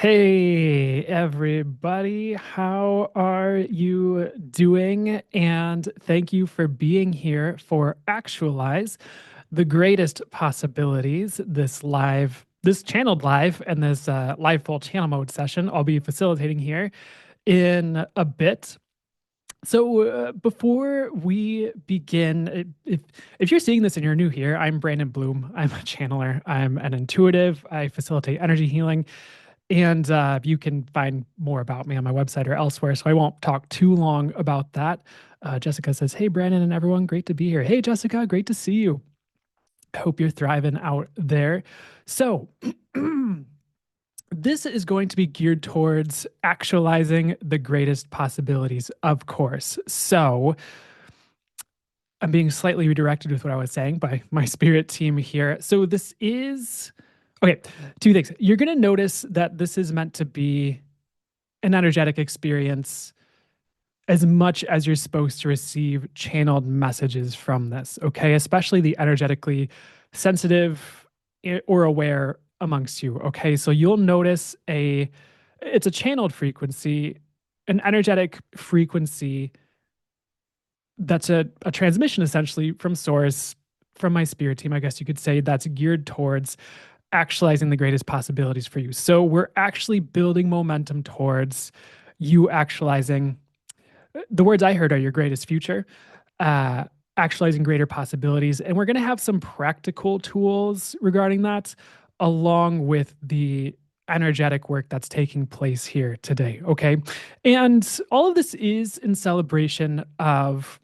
Hey, everybody. How are you doing? And thank you for being here for Actualize the Greatest Possibilities, this channeled live, and this live full channel mode session I'll be facilitating here in a bit. So before we begin, if you're seeing this and you're new here, I'm Brandon Bloom. I'm a channeler. I'm an intuitive. I facilitate energy healing, and you can find more about me on my website or elsewhere. So I won't talk too long about that. Jessica says, "Hey, Brandon and everyone, great to be here." Hey, Jessica, great to see you. I hope you're thriving out there. So. This is going to be geared towards actualizing the greatest possibilities, of course. So, I'm being slightly redirected with what I was saying by my spirit team here. So, this is okay. Two things. You're going to notice that this is meant to be an energetic experience as much as you're supposed to receive channeled messages from this, okay? Especially the energetically sensitive or aware amongst you, okay? So you'll notice it's a channeled frequency, an energetic frequency that's a transmission essentially from source, from my spirit team, I guess you could say, that's geared towards actualizing the greatest possibilities for you. So we're actually building momentum towards you actualizing the words I heard are your greatest future, uh, actualizing greater possibilities. And we're going to have some practical tools regarding that, along with the energetic work that's taking place here today. Okay. And all of this is in celebration of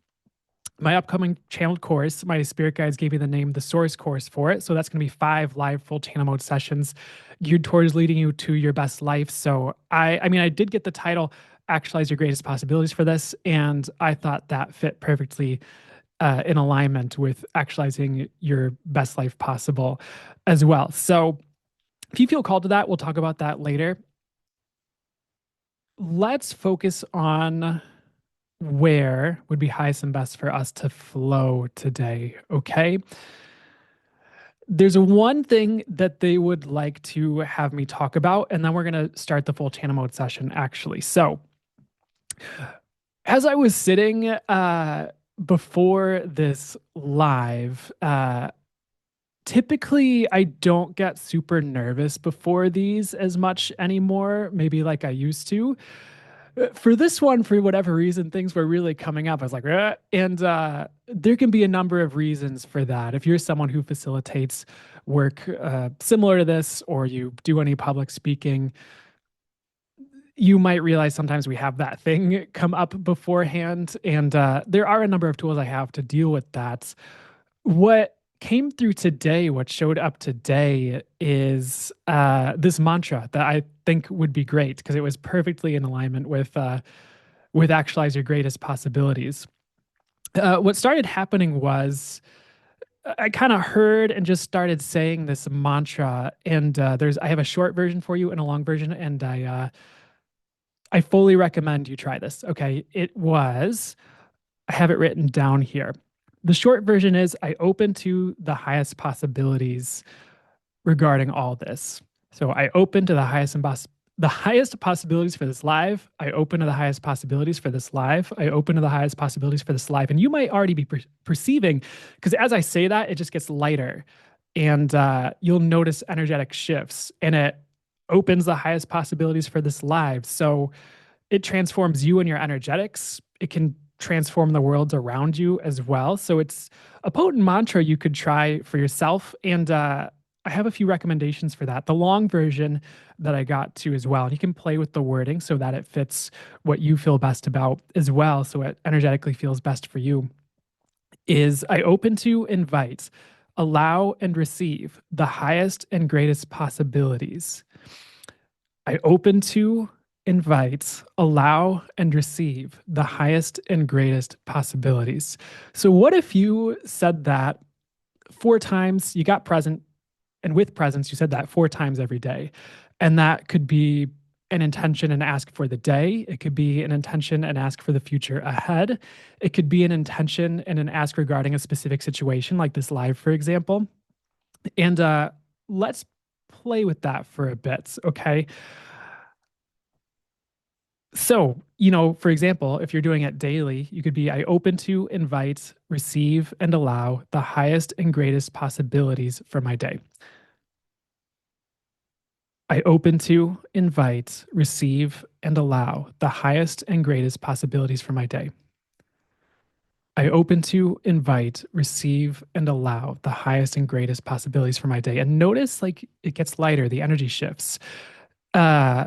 my upcoming channeled course. My spirit guides gave me the name the source course for it. So that's going to be 5 live full channel mode sessions geared towards leading you to your best life. So I did get the title Actualize Your Greatest Possibilities for this, and I thought that fit perfectly in alignment with actualizing your best life possible as well. So if you feel called to that, we'll talk about that later. Let's focus on where would be highest and best for us to flow today, okay? There's one thing that they would like to have me talk about, and then we're going to start the full channel mode session, actually. So, as I was sitting before this live, typically I don't get super nervous before these as much anymore, maybe like I used to. For this one, for whatever reason, things were really coming up. I was like, and there can be a number of reasons for that. If you're someone who facilitates work similar to this, or you do any public speaking, you might realize sometimes we have that thing come up beforehand. And there are a number of tools I have to deal with that. What came through today, what showed up today is this mantra that I think would be great because it was perfectly in alignment with Actualize Your Greatest Possibilities. What started happening was I kind of heard and just started saying this mantra, and I have a short version for you and a long version, and I fully recommend you try this. Okay, I have it written down here. The short version is I open to the highest possibilities regarding all this. So I open to the highest possibilities for this live. I open to the highest possibilities for this live. I open to the highest possibilities for this live. And you might already be perceiving, because as I say that, it just gets lighter, and you'll notice energetic shifts, and it opens the highest possibilities for this live. So it transforms you and your energetics. It can transform the worlds around you as well. So it's a potent mantra you could try for yourself. And I have a few recommendations for that. The long version that I got to as well. And you can play with the wording so that it fits what you feel best about as well. So it energetically feels best for you. Is I open to invite, allow, and receive the highest and greatest possibilities. I open to invite, allow, and receive the highest and greatest possibilities. So, what if you said that 4 times? You got present, and with presence, you said that 4 times every day. And that could be an intention and ask for the day. It could be an intention and ask for the future ahead. It could be an intention and an ask regarding a specific situation, like this live, for example. And let's play with that for a bit, okay? So, for example, if you're doing it daily, you could be I open to, invite, receive, and allow the highest and greatest possibilities for my day. I open to, invite, receive, and allow the highest and greatest possibilities for my day. I open to, invite, receive, and allow the highest and greatest possibilities for my day. And notice like it gets lighter, the energy shifts. Uh,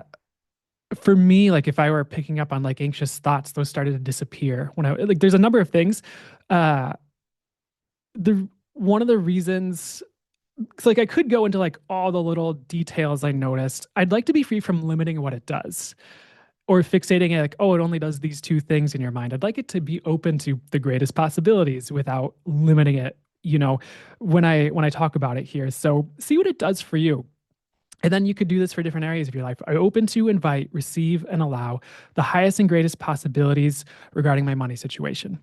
for me, like if I were picking up on like anxious thoughts, those started to disappear when I like there's a number of things. Uh the one of the reasons it's like I could go into like all the little details I noticed. I'd like to be free from limiting what it does or fixating it like, oh, it only does these two things in your mind. I'd like it to be open to the greatest possibilities without limiting it, when I talk about it here. So see what it does for you. And then you could do this for different areas of your life. I open to, invite, receive, and allow the highest and greatest possibilities regarding my money situation.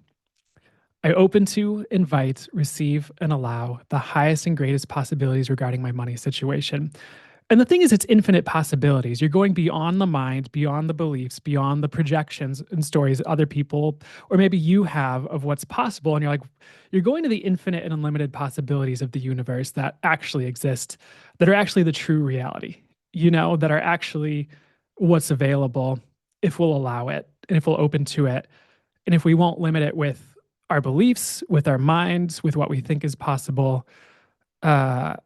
I open to, invite, receive, and allow the highest and greatest possibilities regarding my money situation. And the thing is, it's infinite possibilities. You're going beyond the mind, beyond the beliefs, beyond the projections and stories other people, or maybe you have of what's possible. And you're like, you're going to the infinite and unlimited possibilities of the universe that actually exist, that are actually the true reality, that are actually what's available if we'll allow it and if we'll open to it. And if we won't limit it with our beliefs, with our minds, with what we think is possible, uh,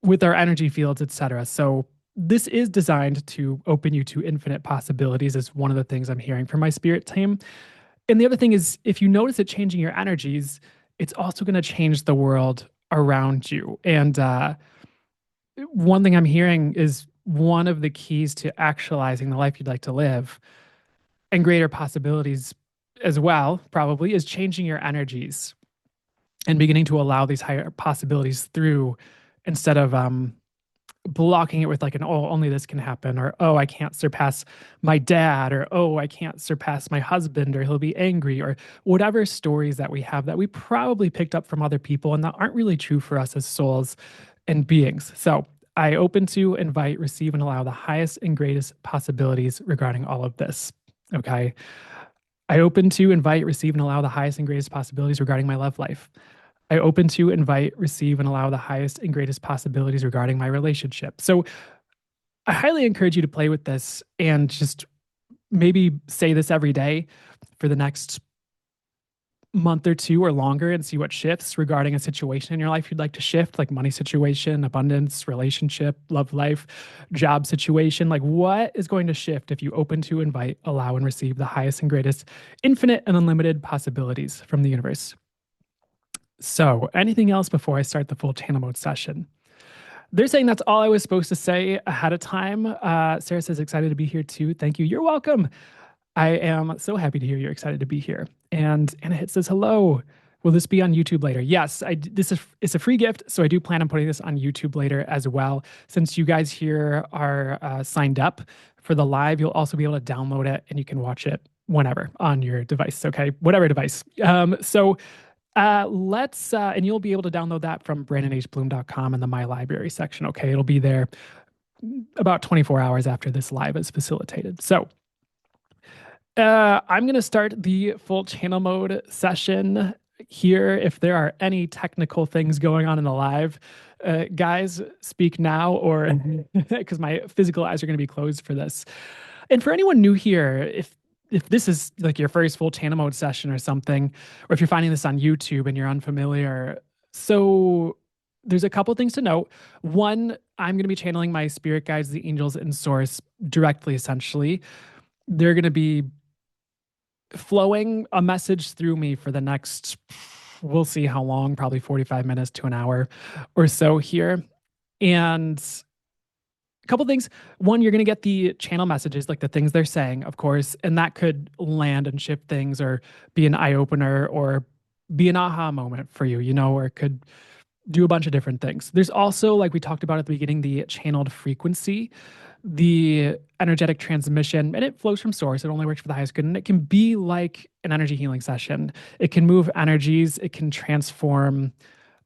with our energy fields, etc. So this is designed to open you to infinite possibilities is one of the things I'm hearing from my spirit team. And the other thing is if you notice it changing your energies, it's also going to change the world around you. And one thing I'm hearing is one of the keys to actualizing the life you'd like to live and greater possibilities as well, probably, is changing your energies and beginning to allow these higher possibilities through instead of blocking it with like an oh only this can happen or oh I can't surpass my dad or oh I can't surpass my husband or he'll be angry or whatever stories that we have that we probably picked up from other people and that aren't really true for us as souls and beings. So I open to, invite, receive, and allow the highest and greatest possibilities regarding all of this. Okay. I open to, invite, receive, and allow the highest and greatest possibilities regarding my love life. I open to, invite, receive, and allow the highest and greatest possibilities regarding my relationship. So I highly encourage you to play with this and just maybe say this every day for the next month or two or longer and see what shifts regarding a situation in your life you'd like to shift, like money situation, abundance, relationship, love life, job situation. Like what is going to shift if you open to, invite, allow, and receive the highest and greatest infinite and unlimited possibilities from the universe? So, anything else before I start the full channel mode session? They're saying that's all I was supposed to say ahead of time. Sarah says, excited to be here too. Thank you. You're welcome. I am so happy to hear you're excited to be here. And Anna Hit says, hello. Will this be on YouTube later? Yes, this is it's a free gift, so I do plan on putting this on YouTube later as well. Since you guys here are signed up for the live, you'll also be able to download it and you can watch it whenever on your device. Okay, whatever device. And you'll be able to download that from brandonhbloom.com in the My Library section. Okay, it'll be there about 24 hours after this live is facilitated. So I'm going to start the full channel mode session here. If there are any technical things going on in the live, guys, speak now or because my physical eyes are going to be closed for this. And for anyone new here, if this is like your first full channel mode session or something, or if you're finding this on YouTube and you're unfamiliar, so there's a couple things to note. One, I'm going to be channeling my spirit guides, the angels and source directly, essentially. They're going to be flowing a message through me for the next, we'll see how long, probably 45 minutes to an hour or so here. And a couple things. One, you're going to get the channel messages, like the things they're saying, of course, and that could land and shift things or be an eye opener or be an aha moment for you, or it could do a bunch of different things. There's also, like we talked about at the beginning, the channeled frequency, the energetic transmission, and it flows from source. It only works for the highest good. And it can be like an energy healing session. It can move energies. It can transform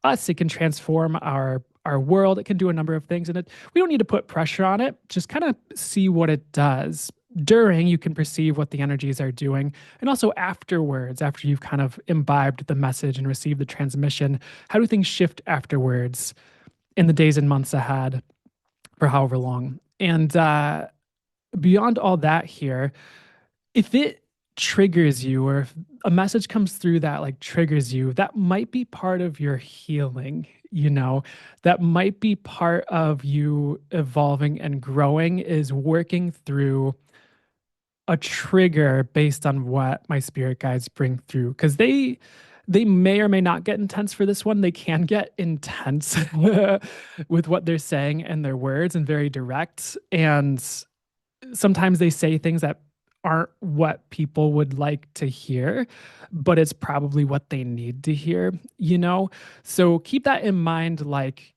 us. It can transform our world. It can do a number of things. And we don't need to put pressure on it. Just kind of see what it does. During, you can perceive what the energies are doing. And also afterwards, after you've kind of imbibed the message and received the transmission, how do things shift afterwards in the days and months ahead for however long? And beyond all that, here, if it triggers you or if a message comes through that like triggers you, that might be part of your healing, that might be part of you evolving and growing, is working through a trigger based on what my spirit guides bring through, because they may or may not get intense for this one. They can get intense with what they're saying and their words, and very direct, and sometimes they say things that aren't what people would like to hear, but it's probably what they need to hear. So keep that in mind. Like,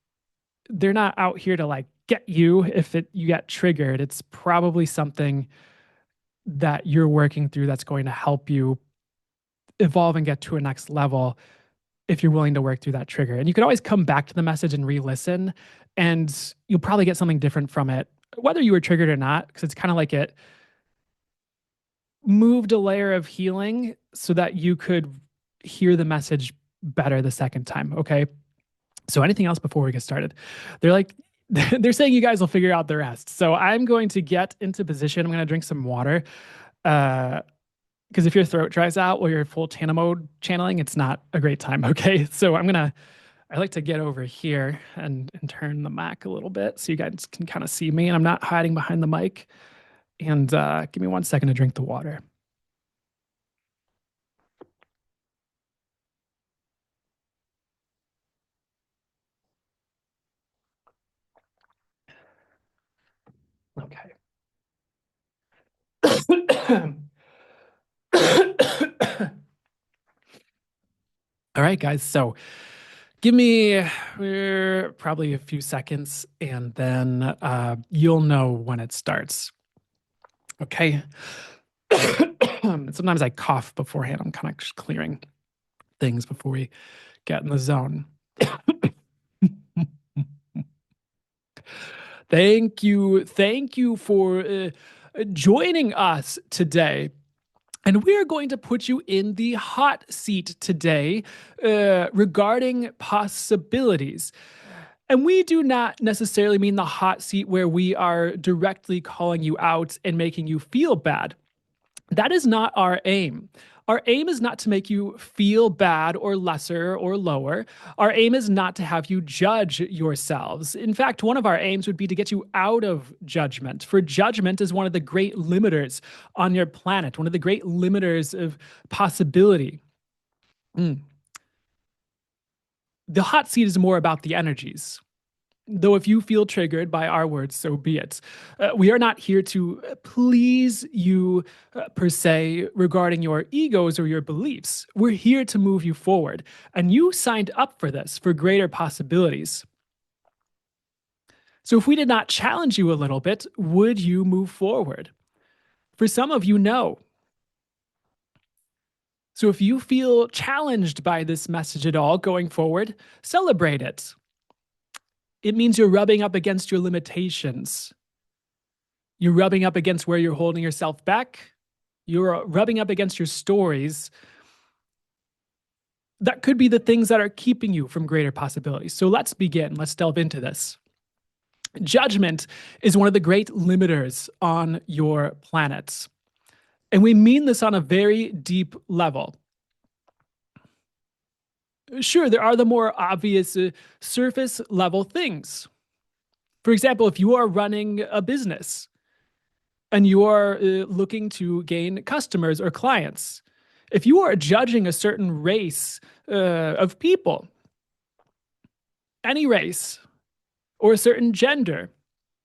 they're not out here to like get you. If you get triggered, it's probably something that you're working through that's going to help you evolve and get to a next level, if you're willing to work through that trigger. And you can always come back to the message and re-listen, and you'll probably get something different from it, whether you were triggered or not, because it's kind of like it moved a layer of healing so that you could hear the message better the second time. Okay. So anything else before we get started? They're like, they're saying you guys will figure out the rest. So I'm going to get into position. I'm going to drink some water. Because if your throat dries out while you're full Tana mode channeling, it's not a great time. Okay. So I like to get over here and turn the mic a little bit so you guys can kind of see me, and I'm not hiding behind the mic. And give me 1 second to drink the water. Okay. All right, guys. So give me probably a few seconds, and then you'll know when it starts. Okay. Sometimes I cough beforehand. I'm kind of just clearing things before we get in the zone. Thank you. Thank you for joining us today. And we are going to put you in the hot seat today regarding possibilities. And we do not necessarily mean the hot seat where we are directly calling you out and making you feel bad. That is not our aim. Our aim is not to make you feel bad or lesser or lower. Our aim is not to have you judge yourselves. In fact, one of our aims would be to get you out of judgment. For judgment is one of the great limiters on your planet, one of the great limiters of possibility. The hot seat is more about the energies. Though if you feel triggered by our words, so be it. We are not here to please you per se regarding your egos or your beliefs. We're here to move you forward. And you signed up for this, for greater possibilities. So if we did not challenge you a little bit, would you move forward? For some of you, no. So if you feel challenged by this message at all going forward, celebrate it. It means you're rubbing up against your limitations. You're rubbing up against where you're holding yourself back. You're rubbing up against your stories. That could be the things that are keeping you from greater possibilities. So let's begin. Let's delve into this. Judgment is one of the great limiters on your planets. And we mean this on a very deep level. Sure, there are the more obvious surface level things. For example, if you are running a business and you are looking to gain customers or clients, if you are judging a certain race of people, any race, or a certain gender,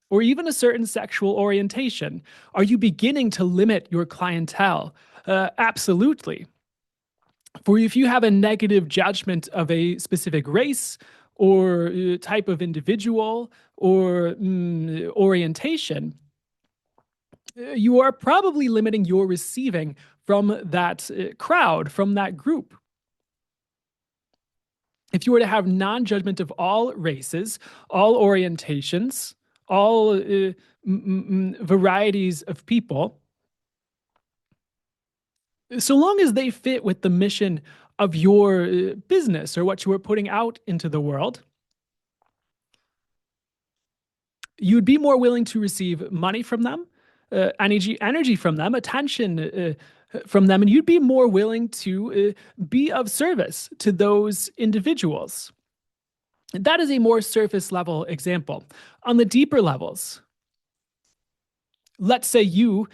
or even a certain sexual orientation, are you beginning to limit your clientele? Absolutely. For if you have a negative judgment of a specific race or type of individual or orientation, you are probably limiting your receiving from that crowd, from that group. If you were to have non-judgment of all races, all orientations, all varieties of people, so long as they fit with the mission of your business or what you are putting out into the world, you'd be more willing to receive money from them, energy from them, attention from them, and you'd be more willing to be of service to those individuals. That is a more surface level example. On the deeper levels, let's say you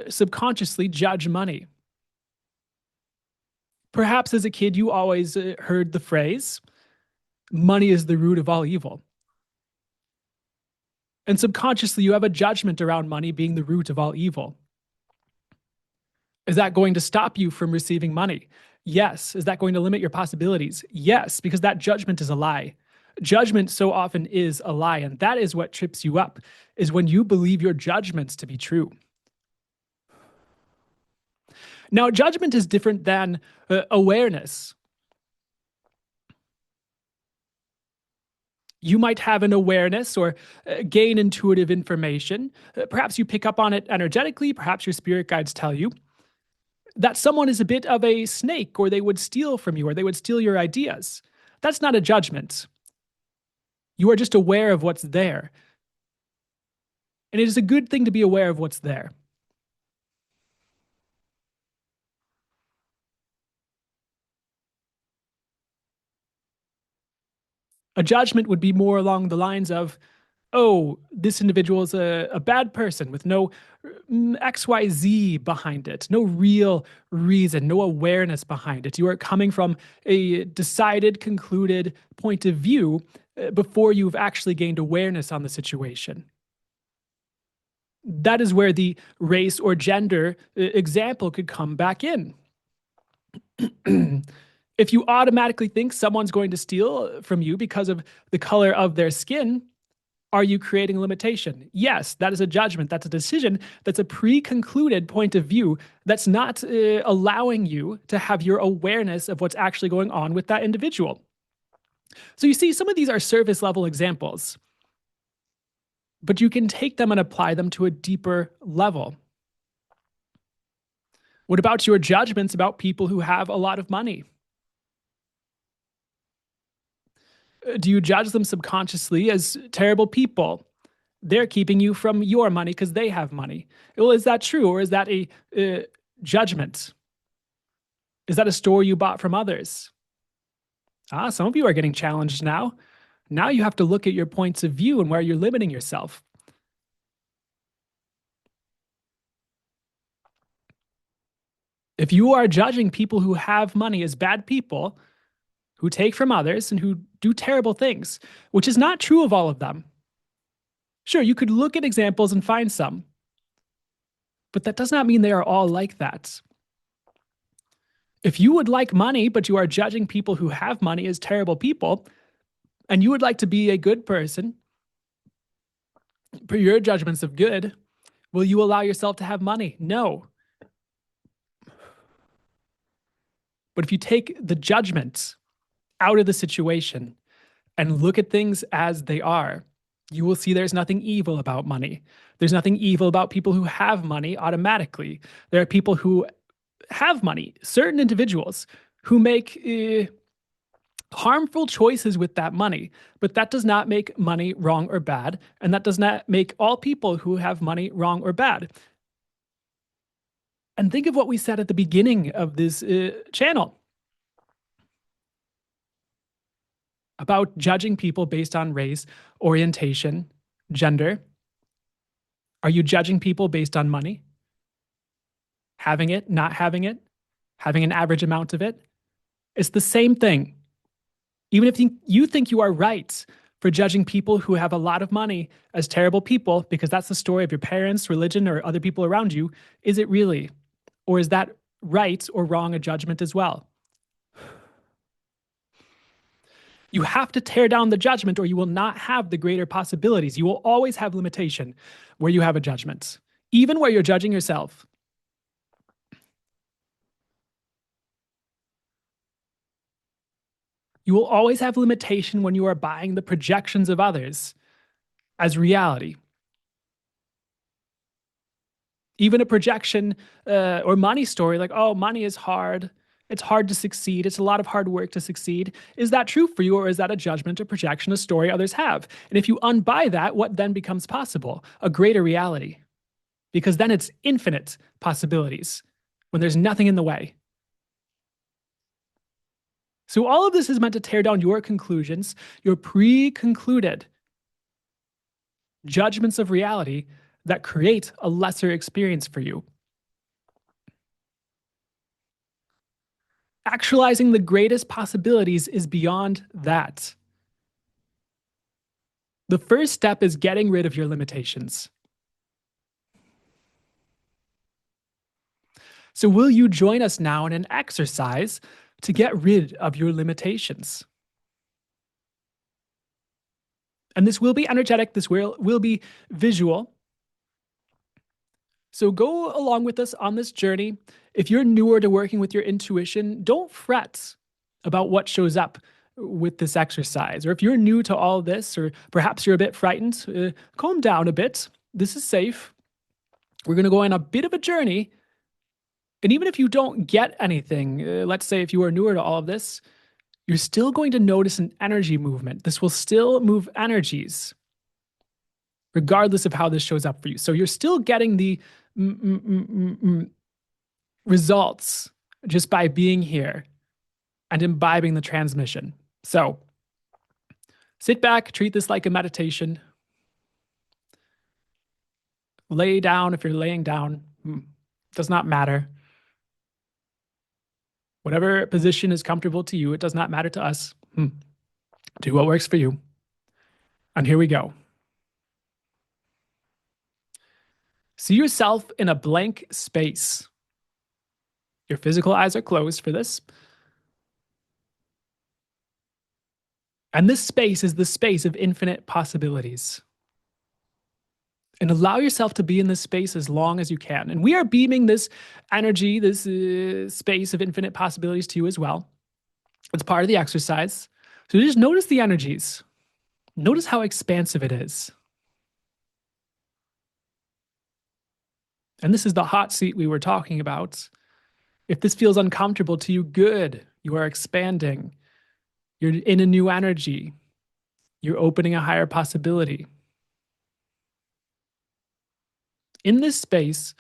subconsciously judge money. Perhaps as a kid, you always heard the phrase, money is the root of all evil. And subconsciously, you have a judgment around money being the root of all evil. Is that going to stop you from receiving money? Yes. Is that going to limit your possibilities? Yes, because that judgment is a lie. Judgment so often is a lie, and that is what trips you up, is when you believe your judgments to be true. Now, judgment is different than awareness. You might have an awareness or gain intuitive information. Perhaps you pick up on it energetically. Perhaps your spirit guides tell you that someone is a bit of a snake, or they would steal from you, or they would steal your ideas. That's not a judgment. You are just aware of what's there. And it is a good thing to be aware of what's there. A judgment would be more along the lines of, oh, this individual is a bad person with no XYZ behind it, no real reason, no awareness behind it. You are coming from a decided, concluded point of view before you've actually gained awareness on the situation. That is where the race or gender example could come back in. If you automatically think someone's going to steal from you because of the color of their skin, are you creating a limitation? Yes, that is a judgment. That's a decision. That's a pre-concluded point of view that's not allowing you to have your awareness of what's actually going on with that individual. So you see, some of these are surface level examples, but you can take them and apply them to a deeper level. What about your judgments about people who have a lot of money? Do you judge them subconsciously as terrible people? They're keeping you from your money because they have money. Well, is that true, or is that a judgment? Is that a story you bought from others? Some of you are getting challenged now. Now you have to look at your points of view and where you're limiting yourself. If you are judging people who have money as bad people, who take from others and who do terrible things, which is not true of all of them. Sure, you could look at examples and find some, but that does not mean they are all like that. If you would like money, but you are judging people who have money as terrible people, and you would like to be a good person, per your judgments of good, will you allow yourself to have money? No. But if you take the judgments out of the situation and look at things as they are, you will see there's nothing evil about money. There's nothing evil about people who have money automatically. There are people who have money, certain individuals who make harmful choices with that money, but that does not make money wrong or bad, and that does not make all people who have money wrong or bad. And think of what we said at the beginning of this channel about judging people based on race, orientation, gender. Are you judging people based on money? Having it, not having it, having an average amount of it? It's the same thing. Even if you think you are right for judging people who have a lot of money as terrible people because that's the story of your parents, religion, or other people around you, is it really? Or is that right or wrong a judgment as well? You have to tear down the judgment, or you will not have the greater possibilities. You will always have limitation where you have a judgment, even where you're judging yourself. You will always have limitation when you are buying the projections of others as reality. Even a projection or money story, like, oh, money is hard. It's hard to succeed. It's a lot of hard work to succeed. Is that true for you, or is that a judgment, a projection, a story others have? And if you unbuy that, what then becomes possible? A greater reality. Because then it's infinite possibilities when there's nothing in the way. So all of this is meant to tear down your conclusions, your pre-concluded judgments of reality that create a lesser experience for you. Actualizing the greatest possibilities is beyond that. The first step is getting rid of your limitations. So, will you join us now in an exercise to get rid of your limitations? And this will be energetic, this will be visual. So, go along with us on this journey. If you're newer to working with your intuition, don't fret about what shows up with this exercise. Or if you're new to all this, or perhaps you're a bit frightened, calm down a bit. This is safe. We're going to go on a bit of a journey. And even if you don't get anything, let's say if you are newer to all of this, you're still going to notice an energy movement. This will still move energies, regardless of how this shows up for you. So you're still getting the results just by being here and imbibing the transmission. So sit back, treat this like a meditation. Lay down if you're laying down. Does not matter. Whatever position is comfortable to you, it does not matter to us. Do what works for you. And here we go. See yourself in a blank space. Your physical eyes are closed for this. And this space is the space of infinite possibilities. And allow yourself to be in this space as long as you can. And we are beaming this energy, this space of infinite possibilities to you as well. It's part of the exercise. So just notice the energies. Notice how expansive it is. And this is the hot seat we were talking about. If this feels uncomfortable to you, good. You are expanding. You're in a new energy. You're opening a higher possibility. In this space,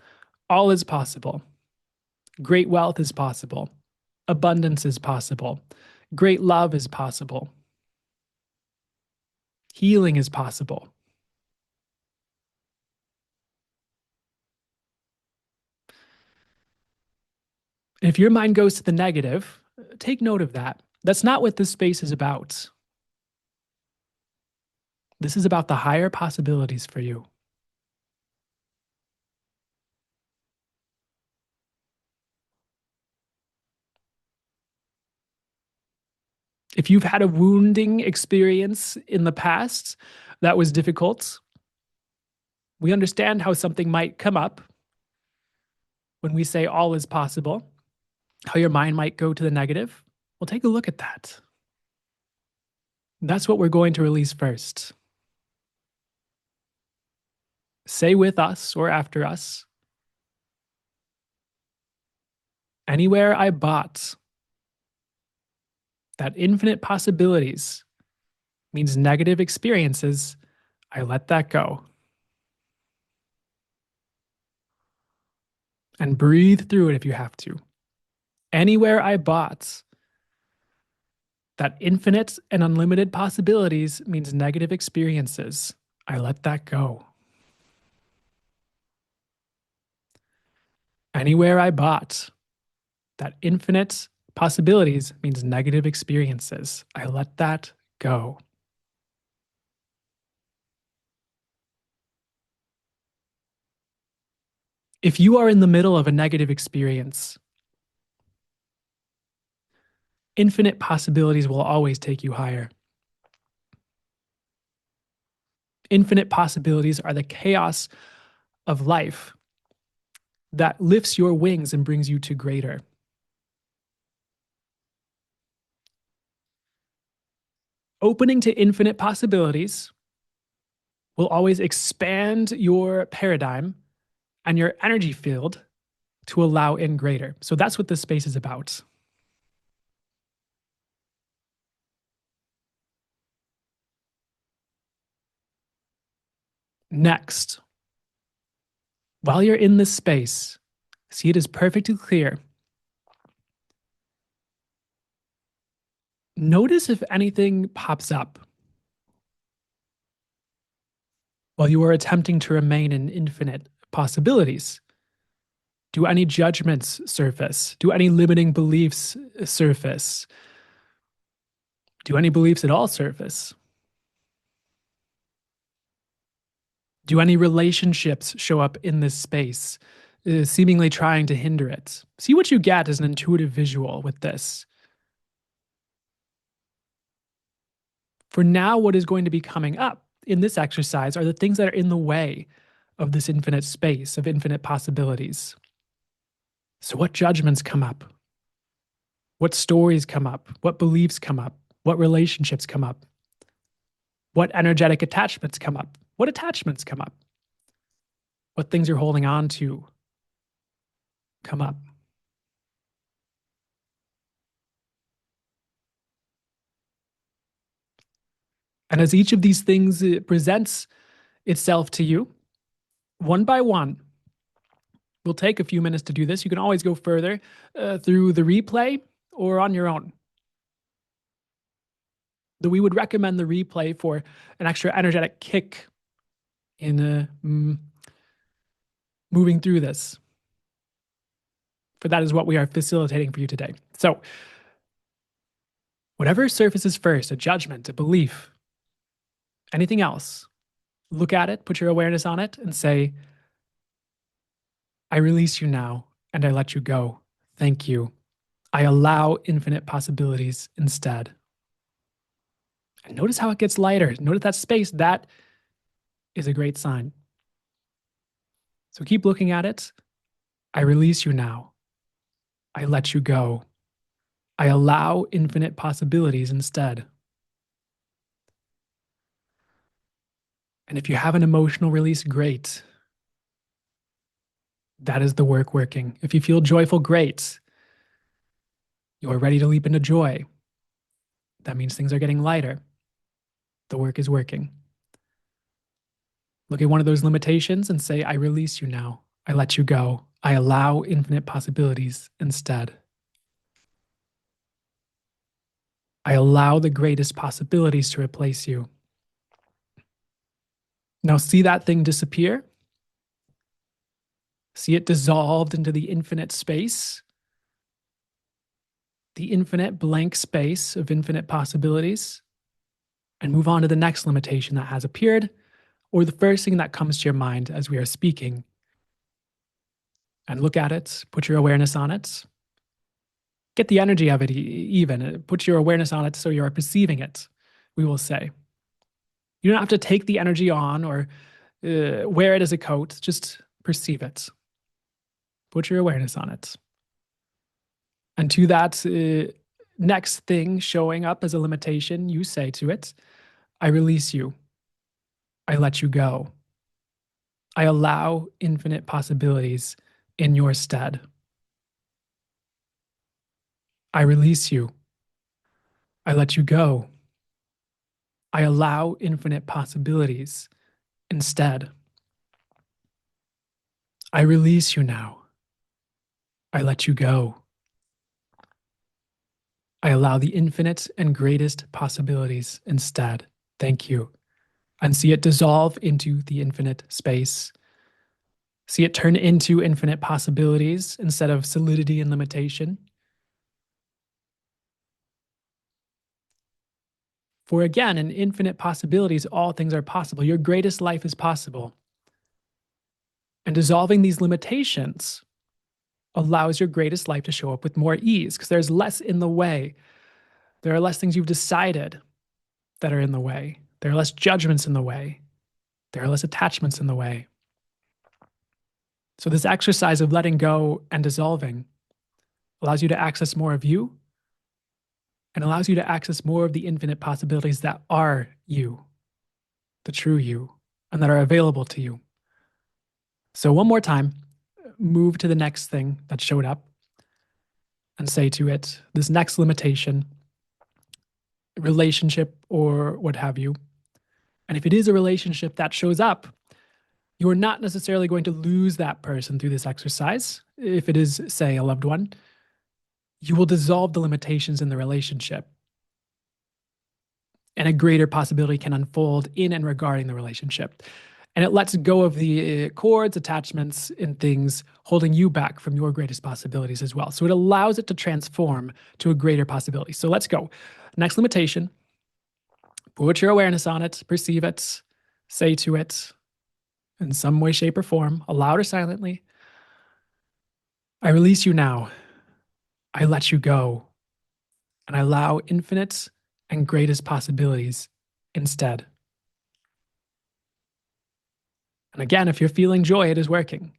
all is possible. Great wealth is possible. Abundance is possible. Great love is possible. Healing is possible. If your mind goes to the negative, take note of that. That's not what this space is about. This is about the higher possibilities for you. If you've had a wounding experience in the past that was difficult, we understand how something might come up when we say all is possible, how your mind might go to the negative. Well, take a look at that. That's what we're going to release first. Say with us or after us, anywhere I bought that infinite possibilities means negative experiences, I let that go. And breathe through it if you have to. Anywhere I bought that infinite and unlimited possibilities means negative experiences, I let that go. Anywhere I bought that infinite possibilities means negative experiences, I let that go. If you are in the middle of a negative experience, infinite possibilities will always take you higher. Infinite possibilities are the chaos of life that lifts your wings and brings you to greater. Opening to infinite possibilities will always expand your paradigm and your energy field to allow in greater. So that's what this space is about. Next, while you're in this space, see it as perfectly clear. Notice if anything pops up while you are attempting to remain in infinite possibilities. Do any judgments surface? Do any limiting beliefs surface? Do any beliefs at all surface? Do any relationships show up in this space, seemingly trying to hinder it? See what you get as an intuitive visual with this. For now, what is going to be coming up in this exercise are the things that are in the way of this infinite space, of infinite possibilities. So, what judgments come up? What stories come up? What beliefs come up? What relationships come up? What energetic attachments come up? What attachments come up? What things you're holding on to come up? And as each of these things presents itself to you, one by one, we'll take a few minutes to do this. You can always go further through the replay or on your own. Though we would recommend the replay for an extra energetic kick in moving through this. For that is what we are facilitating for you today. So, whatever surfaces first, a judgment, a belief, anything else, look at it, put your awareness on it, and say, I release you now and I let you go. Thank you. I allow infinite possibilities instead. And notice how it gets lighter. Notice that space. That is a great sign. So keep looking at it. I release you now. I let you go. I allow infinite possibilities instead. And if you have an emotional release, great. That is the work working. If you feel joyful, great. You are ready to leap into joy. That means things are getting lighter. The work is working. Look at one of those limitations and say, I release you now. I let you go. I allow infinite possibilities instead. I allow the greatest possibilities to replace you. Now see that thing disappear. See it dissolved into the infinite space, the infinite blank space of infinite possibilities, and move on to the next limitation that has appeared, or the first thing that comes to your mind as we are speaking. And look at it, put your awareness on it. Get the energy of it even. Put your awareness on it so you are perceiving it, we will say. You don't have to take the energy on or wear it as a coat. Just perceive it. Put your awareness on it. And to that next thing showing up as a limitation, you say to it, I release you. I let you go. I allow infinite possibilities in your stead. I release you. I let you go. I allow infinite possibilities instead. I release you now. I let you go. I allow the infinite and greatest possibilities instead. Thank you. And see it dissolve into the infinite space. See it turn into infinite possibilities instead of solidity and limitation. For again, in infinite possibilities, all things are possible. Your greatest life is possible. And dissolving these limitations allows your greatest life to show up with more ease because there's less in the way. There are less things you've decided that are in the way. There are less judgments in the way. There are less attachments in the way. So, this exercise of letting go and dissolving allows you to access more of you and allows you to access more of the infinite possibilities that are you, the true you, and that are available to you. So, one more time, move to the next thing that showed up and say to it, this next limitation, relationship or what have you. And if it is a relationship that shows up, you're not necessarily going to lose that person through this exercise. If it is, say, a loved one, you will dissolve the limitations in the relationship, and a greater possibility can unfold in and regarding the relationship. And it lets go of the cords, attachments, and things holding you back from your greatest possibilities as well. So it allows it to transform to a greater possibility. So let's go. Next limitation, put your awareness on it, perceive it, say to it in some way, shape, or form, aloud or silently, I release you now. I let you go. And I allow infinite and greatest possibilities instead. And again, if you're feeling joy, it is working.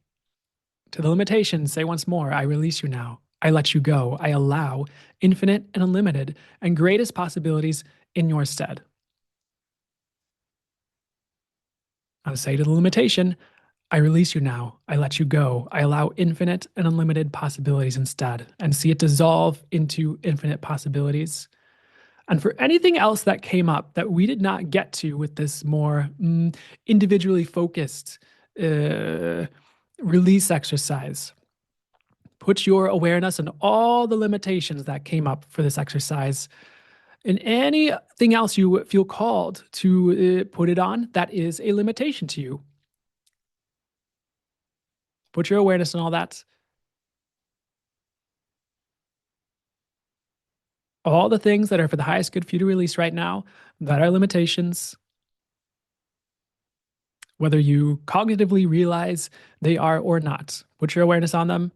To the limitation, say once more, I release you now. I let you go. I allow infinite and unlimited and greatest possibilities in your stead. I'll say to the limitation, I release you now. I let you go. I allow infinite and unlimited possibilities instead, and see it dissolve into infinite possibilities. And for anything else that came up that we did not get to with this more individually focused uh, release exercise, put your awareness on all the limitations that came up for this exercise and anything else you feel called to put it on that is a limitation to you. Put your awareness on all that. All the things that are for the highest good for you to release right now that are limitations, whether you cognitively realize they are or not. Put your awareness on them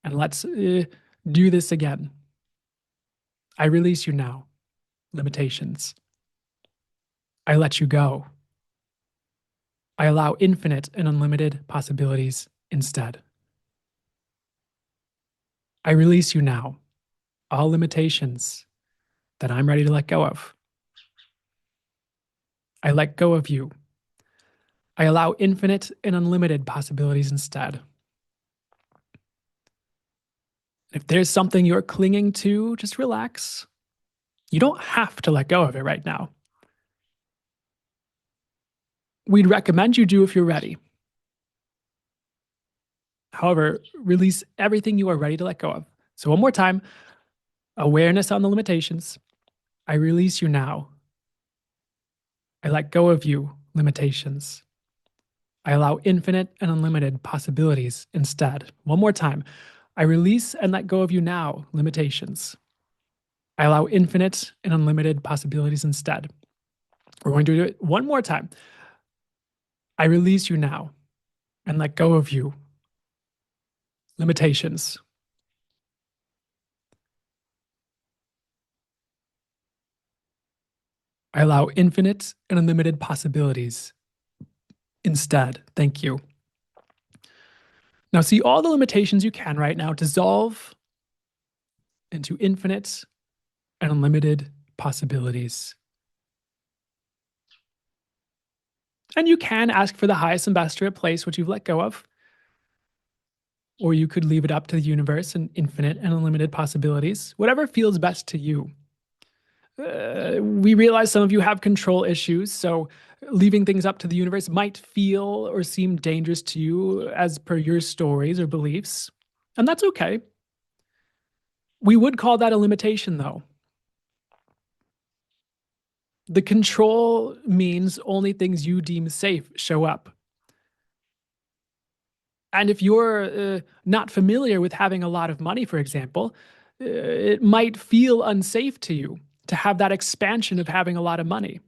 and let's do this again. I release you now, limitations. I let you go. I allow infinite and unlimited possibilities instead. I release you now, all limitations that I'm ready to let go of. I let go of you. I allow infinite and unlimited possibilities instead. If there's something you're clinging to, just relax. You don't have to let go of it right now. We'd recommend you do if you're ready. However, release everything you are ready to let go of. So, one more time, awareness on the limitations. I release you now. I let go of you, limitations. I allow infinite and unlimited possibilities instead. One more time, I release and let go of you now, limitations. I allow infinite and unlimited possibilities instead. We're going to do it one more time. I release you now and let go of you, limitations. I allow infinite and unlimited possibilities instead. Thank you. Now, see all the limitations you can right now dissolve into infinite and unlimited possibilities. And you can ask for the highest and best to replace what you've let go of. Or you could leave it up to the universe and infinite and unlimited possibilities, whatever feels best to you. We realize some of you have control issues, so leaving things up to the universe might feel or seem dangerous to you as per your stories or beliefs. And that's okay. We would call that a limitation, though. The control means only things you deem safe show up. And if you're not familiar with having a lot of money, for example, it might feel unsafe to you to have that expansion of having a lot of money.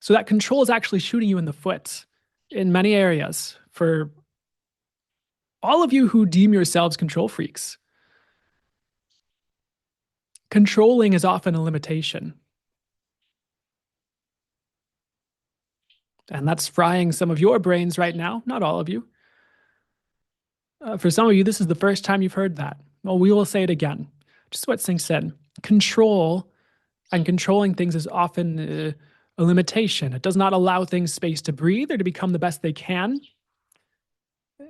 So that control is actually shooting you in the foot in many areas for all of you who deem yourselves control freaks. Controlling is often a limitation. And that's frying some of your brains right now, not all of you. For some of you, this is the first time you've heard that. Well, we will say it again, just what sinks in. Control and controlling things is often a limitation. It does not allow things space to breathe or to become the best they can.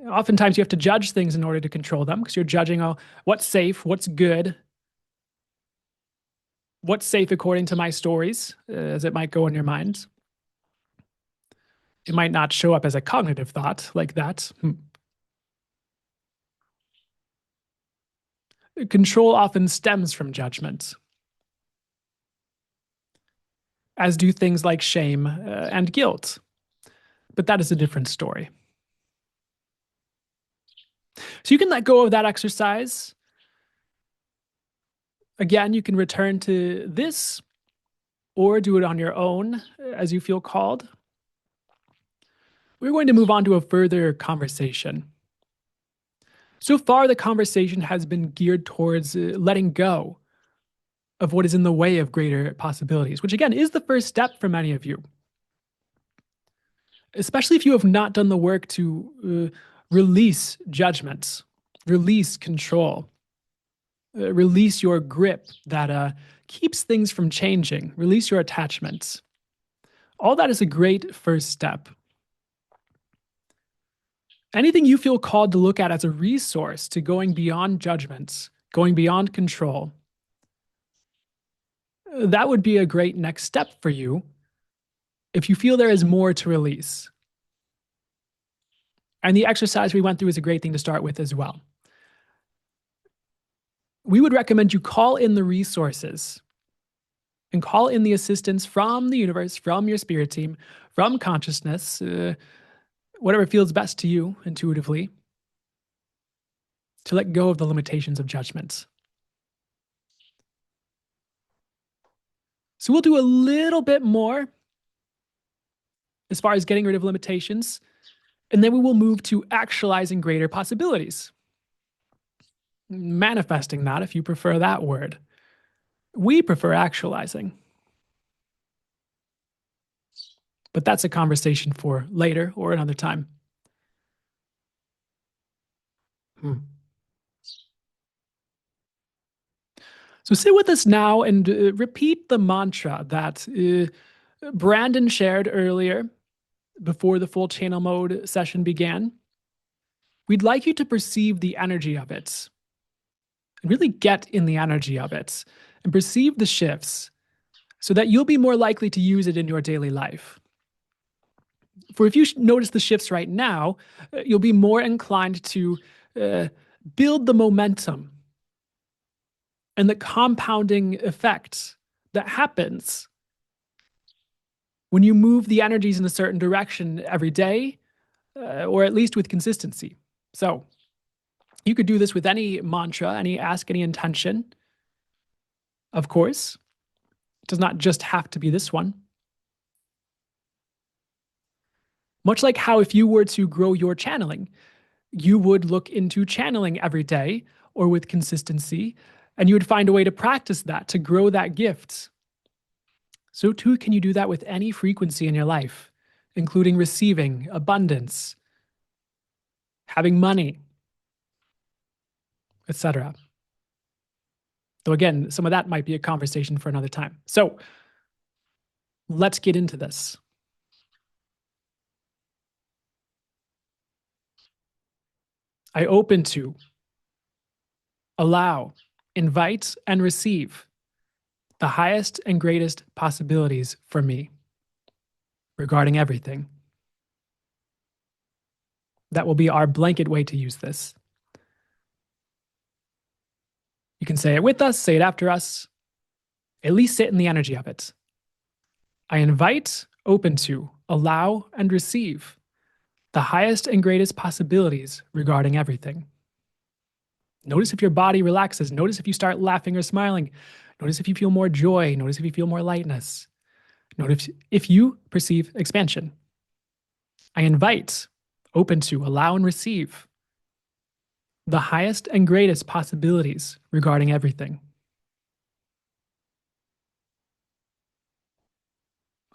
Oftentimes, you have to judge things in order to control them because you're judging what's safe, what's good, what's safe according to my stories, as it might go in your mind. It might not show up as a cognitive thought like that. Control often stems from judgment, as do things like shame and guilt. But that is a different story. So you can let go of that exercise. Again, you can return to this or do it on your own as you feel called. We're going to move on to a further conversation. So far, the conversation has been geared towards letting go of what is in the way of greater possibilities, which again is the first step for many of you, especially if you have not done the work to release judgments, release control, release your grip that keeps things from changing, release your attachments. All that is a great first step. Anything you feel called to look at as a resource to going beyond judgments, going beyond control, that would be a great next step for you if you feel there is more to release. And the exercise we went through is a great thing to start with as well. We would recommend you call in the resources and call in the assistance from the universe, from your spirit team, from consciousness, whatever feels best to you intuitively, to let go of the limitations of judgments. So we'll do a little bit more as far as getting rid of limitations, and then we will move to actualizing greater possibilities. Manifesting that, if you prefer that word. We prefer actualizing. But that's a conversation for later or another time. So sit with us now and repeat the mantra that Brandon shared earlier before the full channel mode session began. We'd like you to perceive the energy of it and really get in the energy of it and perceive the shifts so that you'll be more likely to use it in your daily life. For if you notice the shifts right now, you'll be more inclined to build the momentum and the compounding effect that happens when you move the energies in a certain direction every day, or at least with consistency. So you could do this with any mantra, any intention. Of course, it does not just have to be this one. Much like how if you were to grow your channeling, you would look into channeling every day or with consistency, and you would find a way to practice that, to grow that gift. So too can you do that with any frequency in your life, including receiving, abundance, having money, etc. Though again, some of that might be a conversation for another time. So let's get into this. I open to, allow, invite, and receive the highest and greatest possibilities for me regarding everything. That will be our blanket way to use this. You can say it with us, say it after us, at least sit in the energy of it. I invite, open to, allow, and receive the highest and greatest possibilities regarding everything. Notice if your body relaxes. Notice if you start laughing or smiling. Notice if you feel more joy. Notice if you feel more lightness. Notice if you perceive expansion. I invite, open to, allow, and receive the highest and greatest possibilities regarding everything.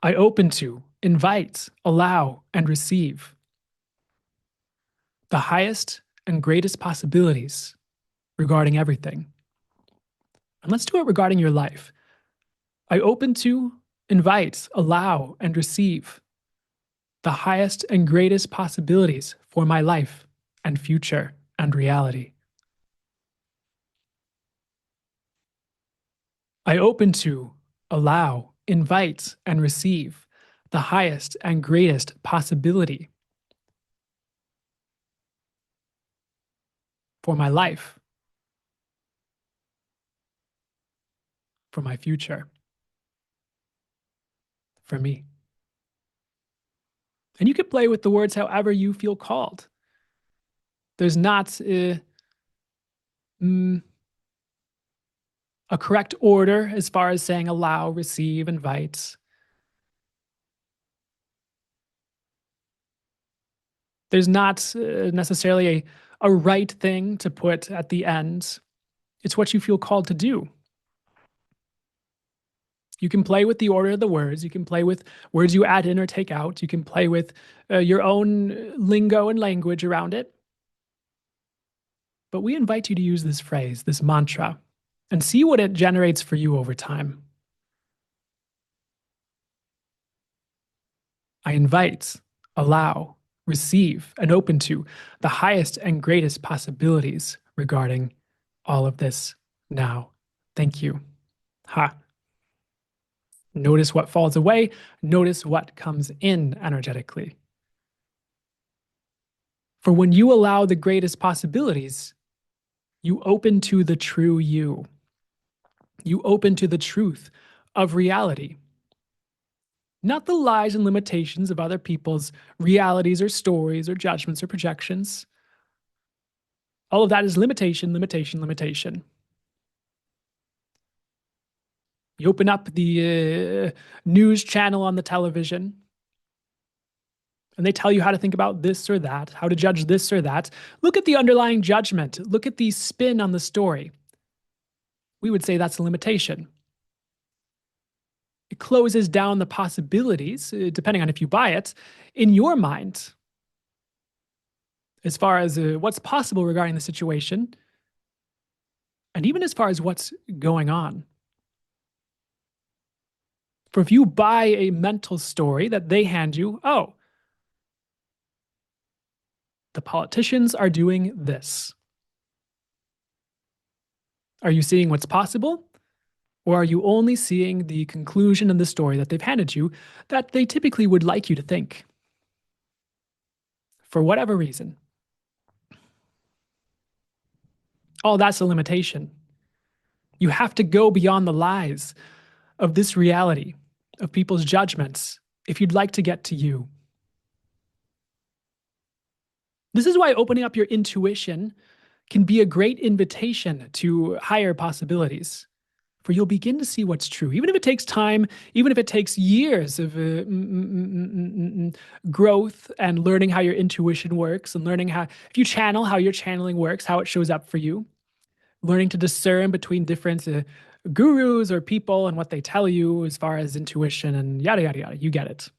I open to, invite, allow, and receive the highest and greatest possibilities regarding everything. And let's do it regarding your life. I open to, invite, allow, and receive the highest and greatest possibilities for my life. and future and reality. I open to, allow, invite, and receive the highest and greatest possibility for my life, for my future, for me. And you can play with the words however you feel called. There's not mm, a correct order as far as saying allow, receive, invite. There's not necessarily a right thing to put at the end. It's what you feel called to do. You can play with the order of the words. You can play with words you add in or take out. You can play with your own lingo and language around it. But we invite you to use this phrase, this mantra, and see what it generates for you over time. I invite, allow, receive, and open to the highest and greatest possibilities regarding all of this now. Thank you. Ha. Notice what falls away. Notice what comes in energetically. For when you allow the greatest possibilities, you open to the true you. You open to the truth of reality, not the lies and limitations of other people's realities or stories or judgments or projections. All of that is limitation, limitation, limitation. You open up the news channel on the television, and they tell you how to think about this or that, how to judge this or that. Look at the underlying judgment. Look at the spin on the story. We would say that's a limitation. It closes down the possibilities, depending on if you buy it, in your mind, as far as what's possible regarding the situation, and even as far as what's going on. For if you buy a mental story that they hand you, oh, the politicians are doing this. Are you seeing what's possible? Or are you only seeing the conclusion in the story that they've handed you that they typically would like you to think? For whatever reason. Oh, that's a limitation. You have to go beyond the lies of this reality, of people's judgments, if you'd like to get to you. This is why opening up your intuition can be a great invitation to higher possibilities, for you'll begin to see what's true. Even if it takes time, even if it takes years of growth and learning how your intuition works and learning how, if you channel, how your channeling works, how it shows up for you, learning to discern between different gurus or people and what they tell you as far as intuition and yada, yada, yada. You get it.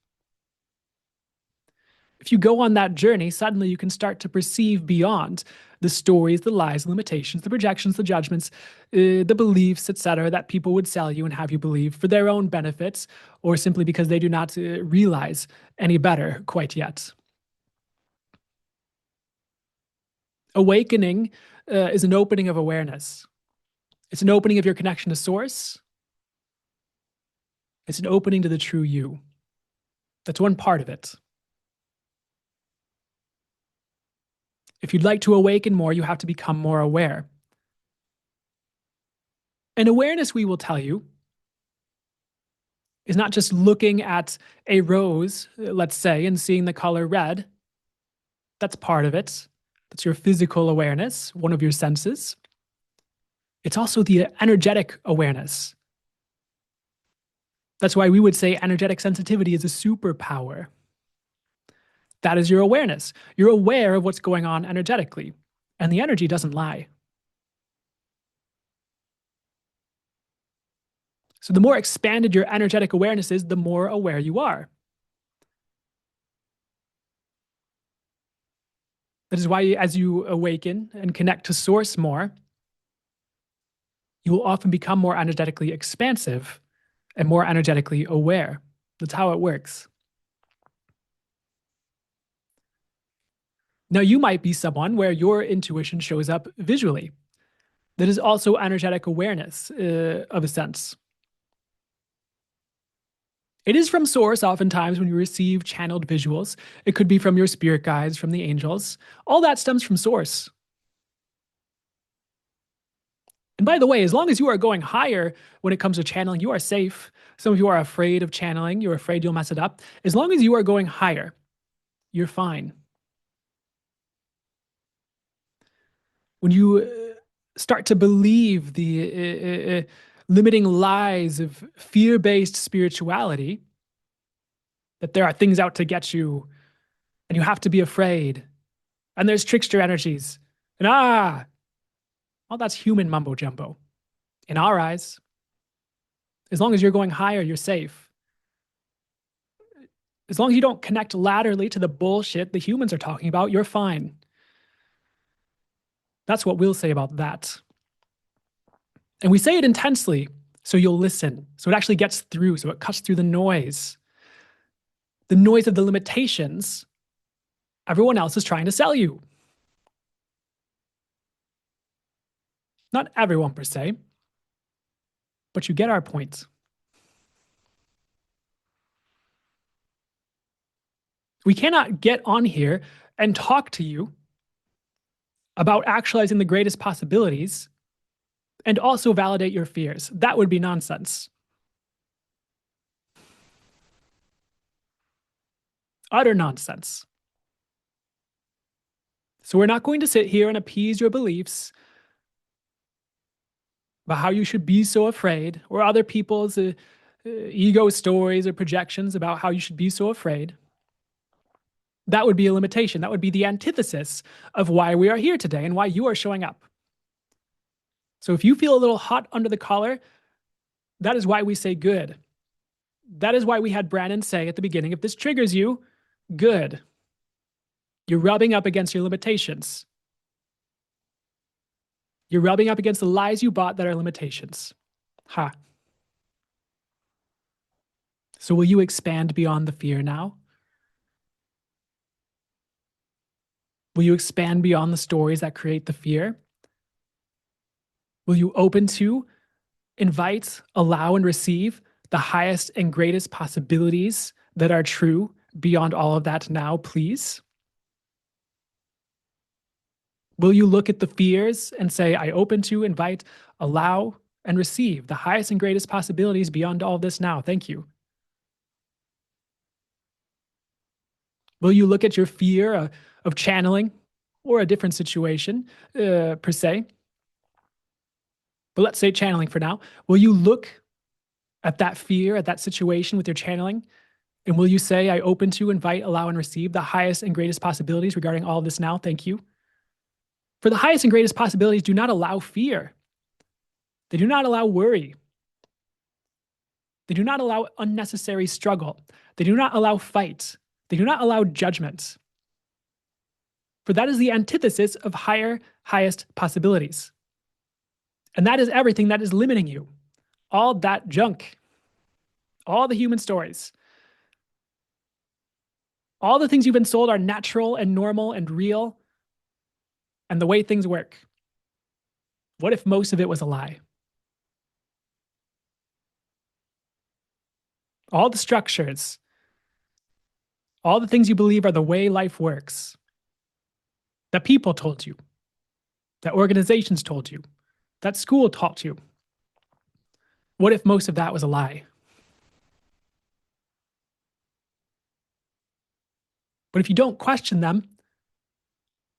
If you go on that journey, suddenly you can start to perceive beyond the stories, the lies, the limitations, the projections, the judgments, the beliefs, etc., that people would sell you and have you believe for their own benefits, or simply because they do not realize any better quite yet. Awakening is an opening of awareness. It's an opening of your connection to source. It's an opening to the true you. That's one part of it. If you'd like to awaken more, you have to become more aware. And awareness, we will tell you, is not just looking at a rose, let's say, and seeing the color red. That's part of it. That's your physical awareness, one of your senses. It's also the energetic awareness. That's why we would say energetic sensitivity is a superpower. That is your awareness. You're aware of what's going on energetically, and the energy doesn't lie. So the more expanded your energetic awareness is, the more aware you are. That is why as you awaken and connect to source more, you will often become more energetically expansive and more energetically aware. That's how it works. Now, you might be someone where your intuition shows up visually. That is also energetic awareness of a sense. It is from source oftentimes when you receive channeled visuals. It could be from your spirit guides, from the angels. All that stems from source. And by the way, as long as you are going higher when it comes to channeling, you are safe. Some of you are afraid of channeling, you're afraid you'll mess it up. As long as you are going higher, you're fine. When you start to believe the limiting lies of fear based spirituality, that there are things out to get you and you have to be afraid, and there's trickster energies, and all that's human mumbo jumbo. In our eyes, as long as you're going higher, you're safe. As long as you don't connect laterally to the bullshit the humans are talking about, you're fine. That's what we'll say about that. And we say it intensely so you'll listen, so it actually gets through, so it cuts through the noise of the limitations everyone else is trying to sell you. Not everyone per se, but you get our point. We cannot get on here and talk to you about actualizing the greatest possibilities and also validate your fears. That would be nonsense. Utter nonsense. So we're not going to sit here and appease your beliefs about how you should be so afraid, or other people's ego stories or projections about how you should be so afraid. That would be a limitation. That would be the antithesis of why we are here today and why you are showing up. So if you feel a little hot under the collar, that is why we say good. That is why we had Brandon say at the beginning, if this triggers you, good. You're rubbing up against your limitations. You're rubbing up against the lies you bought that are limitations. Ha. So will you expand beyond the fear now? Will you expand beyond the stories that create the fear? Will you open to, invite, allow, and receive the highest and greatest possibilities that are true beyond all of that now, please? Will you look at the fears and say, I open to, invite, allow, and receive the highest and greatest possibilities beyond all this now? Thank you. Will you look at your fear of channeling or a different situation per se? But let's say channeling for now. Will you look at that fear, at that situation with your channeling? And will you say, I open to, invite, allow, and receive the highest and greatest possibilities regarding all of this now? Thank you. For the highest and greatest possibilities do not allow fear. They do not allow worry. They do not allow unnecessary struggle. They do not allow fight. They do not allow judgment. For that is the antithesis of higher, highest possibilities. And that is everything that is limiting you. All that junk. All the human stories. All the things you've been sold are natural and normal and real and the way things work. What if most of it was a lie? All the structures, all the things you believe are the way life works, that people told you, that organizations told you, that school taught you. What if most of that was a lie? But if you don't question them,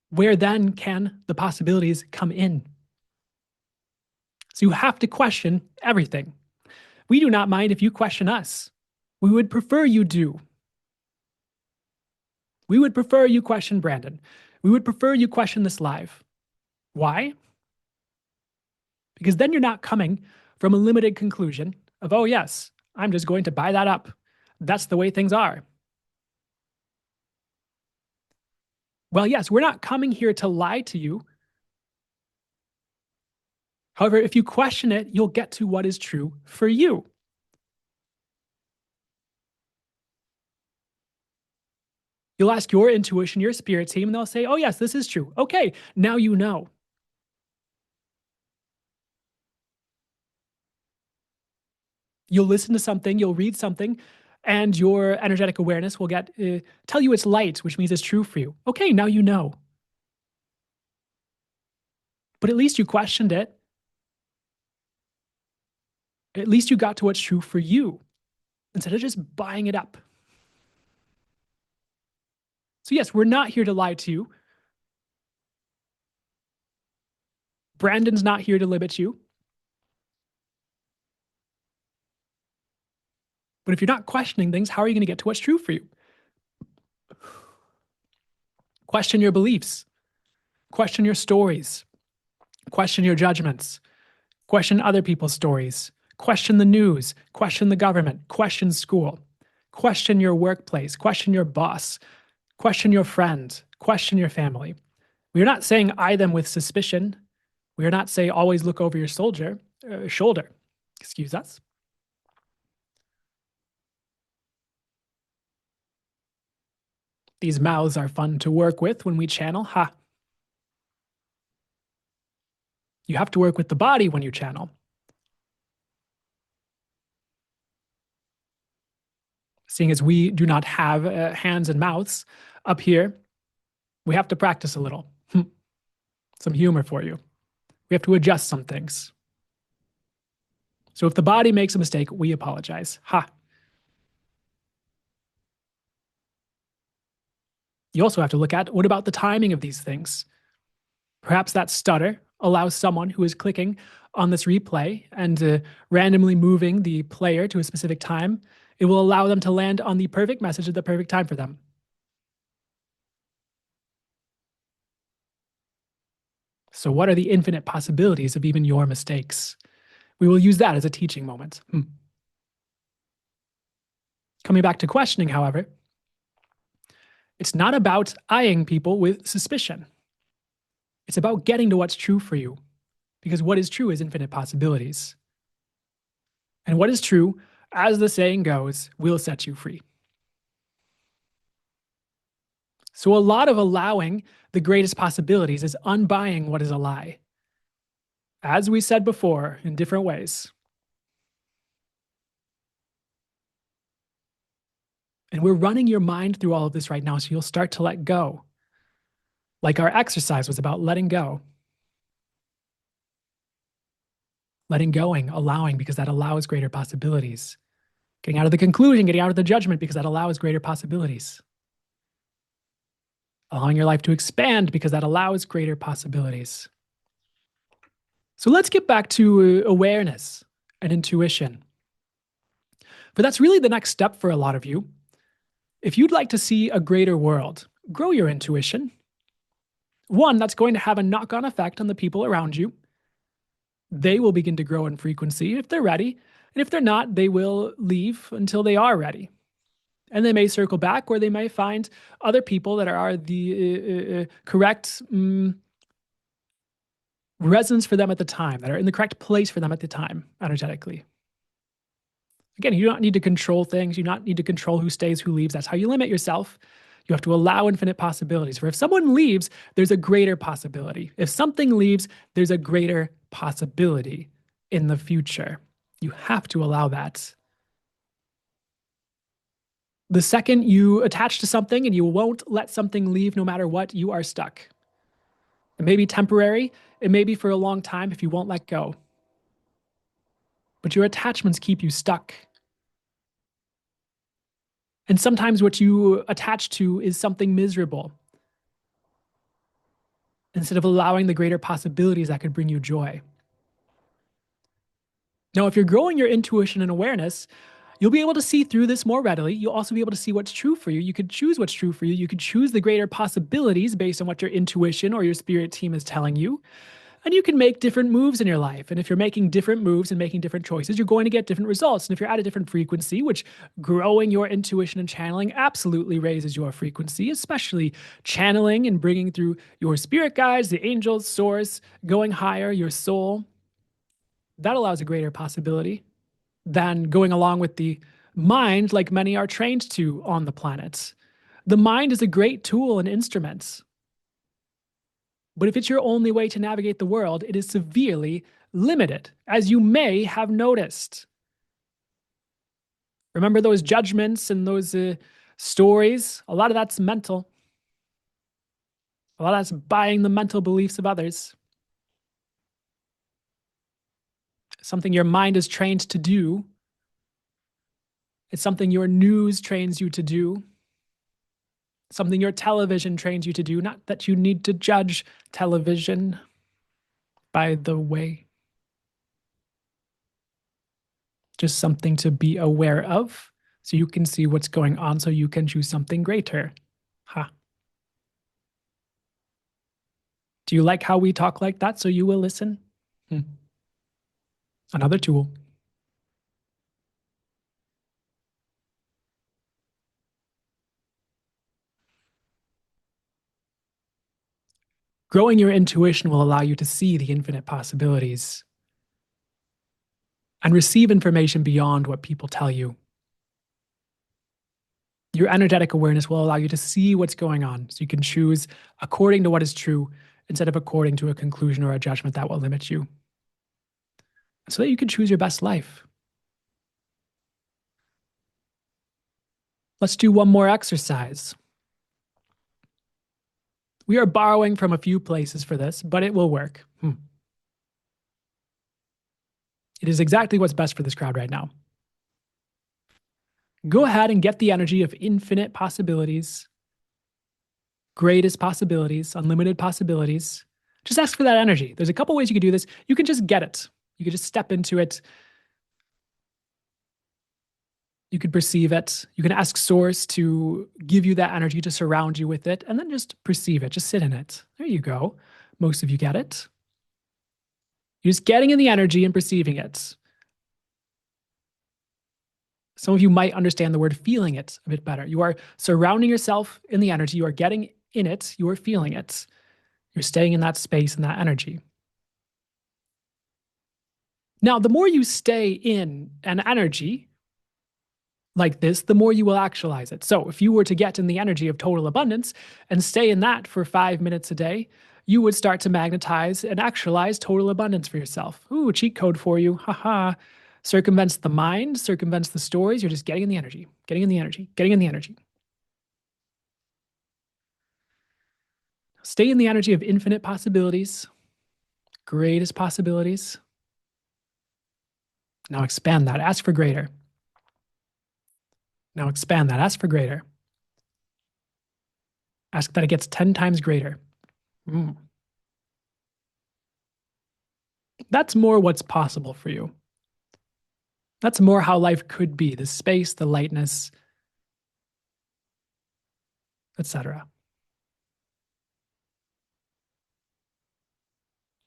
where then can the possibilities come in? So you have to question everything. We do not mind if you question us. We would prefer you do. We would prefer you question Brandon. We would prefer you question this live. Why? Because then you're not coming from a limited conclusion of, oh, yes, I'm just going to buy that up. That's the way things are. Well, yes, we're not coming here to lie to you. However, if you question it, you'll get to what is true for you. You'll ask your intuition, your spirit team, and they'll say, oh, yes, this is true. Okay, now you know. You'll listen to something, you'll read something, and your energetic awareness will get tell you it's light, which means it's true for you. Okay, now you know. But at least you questioned it. At least you got to what's true for you instead of just buying it up. So, yes, we're not here to lie to you. Brandon's not here to limit you. But if you're not questioning things, how are you going to get to what's true for you? Question your beliefs, question your stories, question your judgments, question other people's stories, question the news, question the government, question school, question your workplace, question your boss, question your friend, question your family. We are not saying eye them with suspicion. We are not saying always look over your shoulder. Excuse us. These mouths are fun to work with when we channel. Ha. You have to work with the body when you channel. Seeing as we do not have hands and mouths up here, we have to practice a little. Some humor for you. We have to adjust some things. So if the body makes a mistake, we apologize. Ha. You also have to look at what about the timing of these things? Perhaps that stutter allows someone who is clicking on this replay and randomly moving the player to a specific time. It will allow them to land on the perfect message at the perfect time for them. So, what are the infinite possibilities of even your mistakes? We will use that as a teaching moment. Coming back to questioning, however, it's not about eyeing people with suspicion. It's about getting to what's true for you, because what is true is infinite possibilities. And what is true, as the saying goes, will set you free. So, a lot of allowing the greatest possibilities is unbuying what is a lie. As we said before, in different ways. And we're running your mind through all of this right now, so you'll start to let go. Like our exercise was about letting go. Letting going, allowing, because that allows greater possibilities. Getting out of the conclusion, getting out of the judgment, because that allows greater possibilities. Allowing your life to expand, because that allows greater possibilities. So let's get back to awareness and intuition. But that's really the next step for a lot of you. If you'd like to see a greater world, grow your intuition. One, that's going to have a knock-on effect on the people around you. They will begin to grow in frequency if they're ready. And if they're not, they will leave until they are ready. And they may circle back, or they may find other people that are the correct resonance for them at the time, that are in the correct place for them at the time, energetically. Again, you don't need to control things. You don't need to control who stays, who leaves. That's how you limit yourself. You have to allow infinite possibilities. For if someone leaves, there's a greater possibility. If something leaves, there's a greater possibility in the future. You have to allow that. The second you attach to something and you won't let something leave no matter what, you are stuck. It may be temporary. It may be for a long time if you won't let go. But your attachments keep you stuck. And sometimes what you attach to is something miserable, instead of allowing the greater possibilities that could bring you joy. Now, if you're growing your intuition and awareness, you'll be able to see through this more readily. You'll also be able to see what's true for you. You could choose what's true for you. You could choose the greater possibilities based on what your intuition or your spirit team is telling you. And you can make different moves in your life. And if you're making different moves and making different choices, you're going to get different results. And if you're at a different frequency, which growing your intuition and channeling absolutely raises your frequency, especially channeling and bringing through your spirit guides, the angels, source, going higher, your soul, that allows a greater possibility than going along with the mind like many are trained to on the planet. The mind is a great tool and instrument, but if it's your only way to navigate the world, it is severely limited, as you may have noticed. Remember those judgments and those stories? A lot of that's mental. A lot of that's buying the mental beliefs of others. Something your mind is trained to do. It's something your news trains you to do. Something your television trains you to do. Not that you need to judge television, by the way. Just something to be aware of so you can see what's going on so you can choose something greater. Ha. Do you like how we talk like that so you will listen? Another tool. Growing your intuition will allow you to see the infinite possibilities and receive information beyond what people tell you. Your energetic awareness will allow you to see what's going on so you can choose according to what is true instead of according to a conclusion or a judgment that will limit you, so that you can choose your best life. Let's do one more exercise. We are borrowing from a few places for this, but it will work. It is exactly what's best for this crowd right now. Go ahead and get the energy of infinite possibilities, greatest possibilities, unlimited possibilities. Just ask for that energy. There's a couple ways you can do this. You can just get it. You can just step into it. You could perceive it. You can ask Source to give you that energy, to surround you with it, and then just perceive it. Just sit in it. There you go. Most of you get it. You're just getting in the energy and perceiving it. Some of you might understand the word feeling it a bit better. You are surrounding yourself in the energy. You are getting in it. You are feeling it. You're staying in that space and that energy. Now, the more you stay in an energy like this, the more you will actualize it. So if you were to get in the energy of total abundance and stay in that for 5 minutes a day, you would start to magnetize and actualize total abundance for yourself. Ooh, cheat code for you. Haha. Circumvents the mind, circumvents the stories. You're just getting in the energy, getting in the energy, getting in the energy. Stay in the energy of infinite possibilities, greatest possibilities. Now expand that. Ask for greater. Now expand that. Ask for greater. Ask that it gets 10 times greater. That's more what's possible for you. That's more how life could be, the space, the lightness, etc.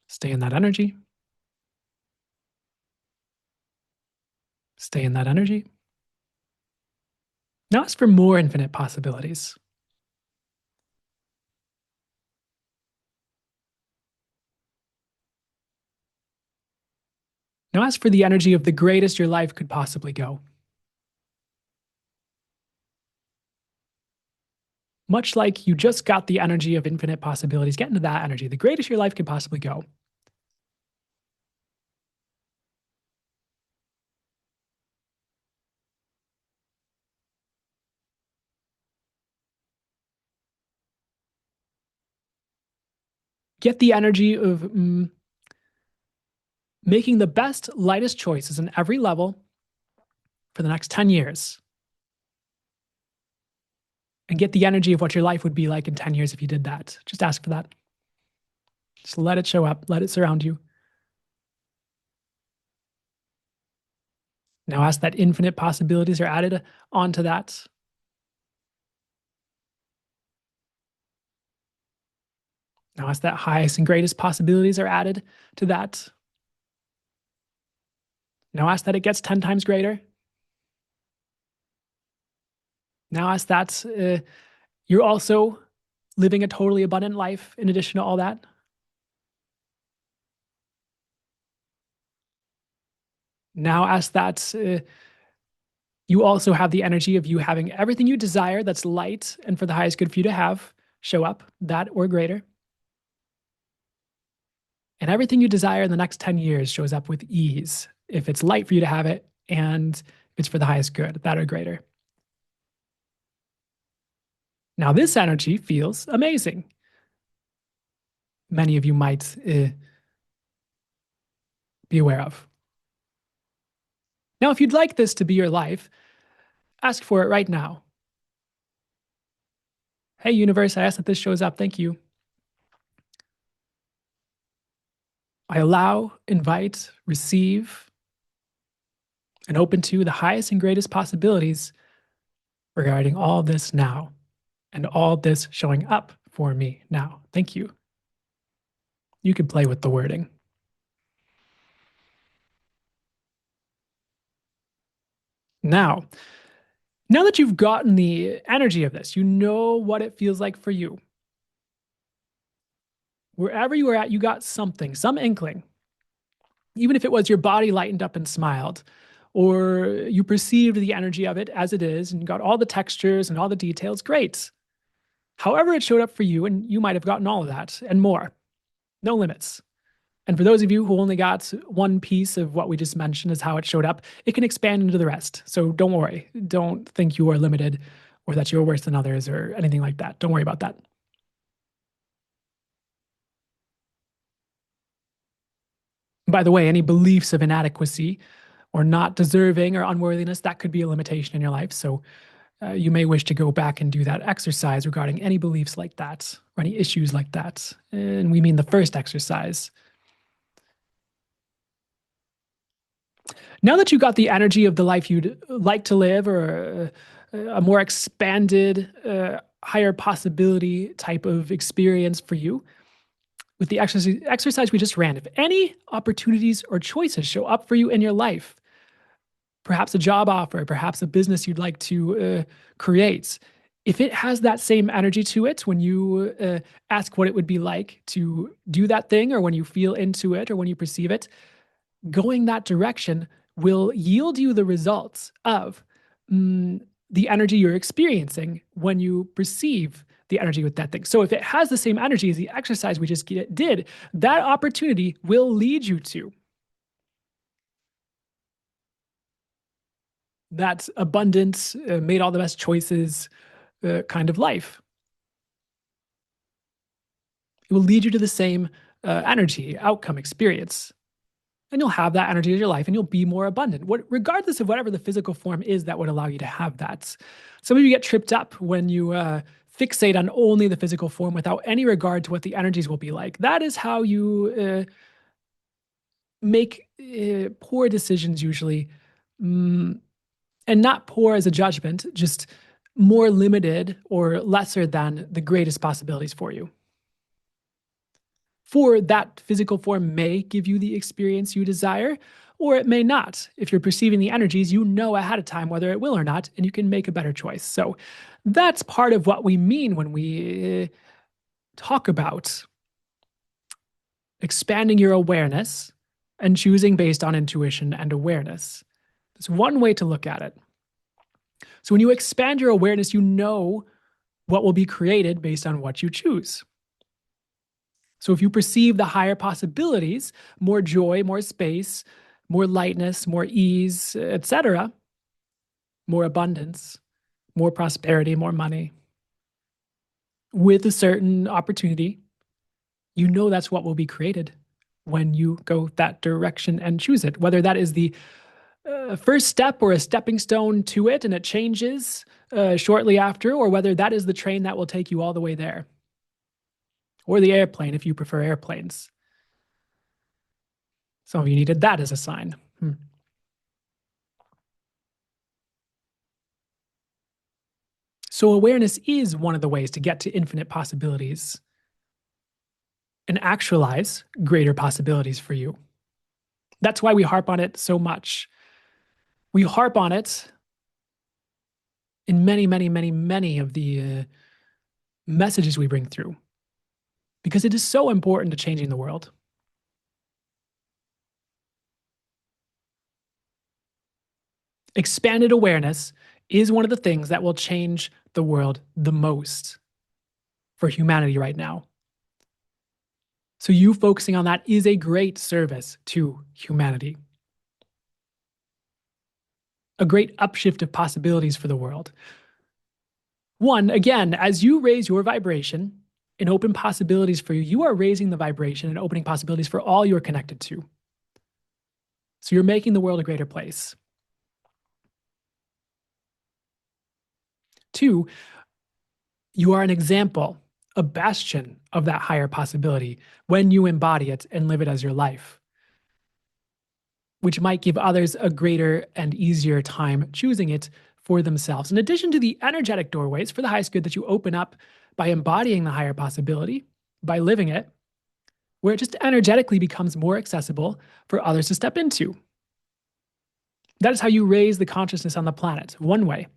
Stay in that energy. Stay in that energy. Now ask for more infinite possibilities. Now ask for the energy of the greatest your life could possibly go. Much like you just got the energy of infinite possibilities, get into that energy, the greatest your life could possibly go. Get the energy of making the best, lightest choices in every level for the next 10 years. And get the energy of what your life would be like in 10 years if you did that. Just ask for that. Just let it show up, let it surround you. Now ask that infinite possibilities are added onto that. Now ask that highest and greatest possibilities are added to that. Now ask that it gets 10 times greater. Now ask that you're also living a totally abundant life in addition to all that. Now ask that You also have the energy of you having everything you desire that's light and for the highest good for you to have show up, that or greater. And everything you desire in the next 10 years shows up with ease if it's light for you to have it and it's for the highest good, that or greater. Now, this energy feels amazing. Many of you might be aware of. Now, if you'd like this to be your life, ask for it right now. Hey, universe, I ask that this shows up. Thank you. I allow, invite, receive, and open to the highest and greatest possibilities regarding all this now and all this showing up for me now. Thank you. You can play with the wording. Now, now that you've gotten the energy of this, you know what it feels like for you. Wherever you were at, you got something, some inkling. Even if it was your body lightened up and smiled, or you perceived the energy of it as it is and got all the textures and all the details, great. However, it showed up for you, and you might have gotten all of that and more. No limits. And for those of you who only got one piece of what we just mentioned as how it showed up, it can expand into the rest. So don't worry. Don't think you are limited or that you're worse than others or anything like that. Don't worry about that. By the way, any beliefs of inadequacy or not deserving or unworthiness, that could be a limitation in your life. So you may wish to go back and do that exercise regarding any beliefs like that or any issues like that. And we mean the first exercise. Now that you got the energy of the life you'd like to live or a more expanded, higher possibility type of experience for you, with the exercise we just ran, if any opportunities or choices show up for you in your life, perhaps a job offer, perhaps a business you'd like to create, if it has that same energy to it when you ask what it would be like to do that thing, or when you feel into it, or when you perceive it, going that direction will yield you the results of the energy you're experiencing when you perceive the energy with that thing. So if it has the same energy as the exercise we just did, that opportunity will lead you to that abundant, made all the best choices kind of life. It will lead you to the same energy, outcome, experience. And you'll have that energy in your life and you'll be more abundant, regardless of whatever the physical form is that would allow you to have that. Some of you get tripped up when you fixate on only the physical form without any regard to what the energies will be like. That is how you make poor decisions usually. And not poor as a judgment, just more limited or lesser than the greatest possibilities for you. For that physical form may give you the experience you desire, or it may not. If you're perceiving the energies, you know ahead of time whether it will or not, and you can make a better choice. So that's part of what we mean when we talk about expanding your awareness and choosing based on intuition and awareness. It's one way to look at it. So when you expand your awareness, you know what will be created based on what you choose. So if you perceive the higher possibilities, more joy, more space, more lightness, more ease, etc., more abundance, more prosperity, more money, with a certain opportunity, you know that's what will be created when you go that direction and choose it. Whether that is the first step or a stepping stone to it and it changes shortly after, or whether that is the train that will take you all the way there. Or the airplane if you prefer airplanes. Some of you needed that as a sign. So awareness is one of the ways to get to infinite possibilities and actualize greater possibilities for you. That's why we harp on it so much. We harp on it in many, many, many, many of the messages we bring through, because it is so important to changing the world. Expanded awareness is one of the things that will change the world the most for humanity right now. So, you focusing on that is a great service to humanity, a great upshift of possibilities for the world. One, again, as you raise your vibration and open possibilities for you, you are raising the vibration and opening possibilities for all you're connected to. So, you're making the world a greater place. Two, you are an example, a bastion of that higher possibility when you embody it and live it as your life, which might give others a greater and easier time choosing it for themselves. In addition to the energetic doorways for the highest good that you open up by embodying the higher possibility, by living it, where it just energetically becomes more accessible for others to step into. That is how you raise the consciousness on the planet, one way.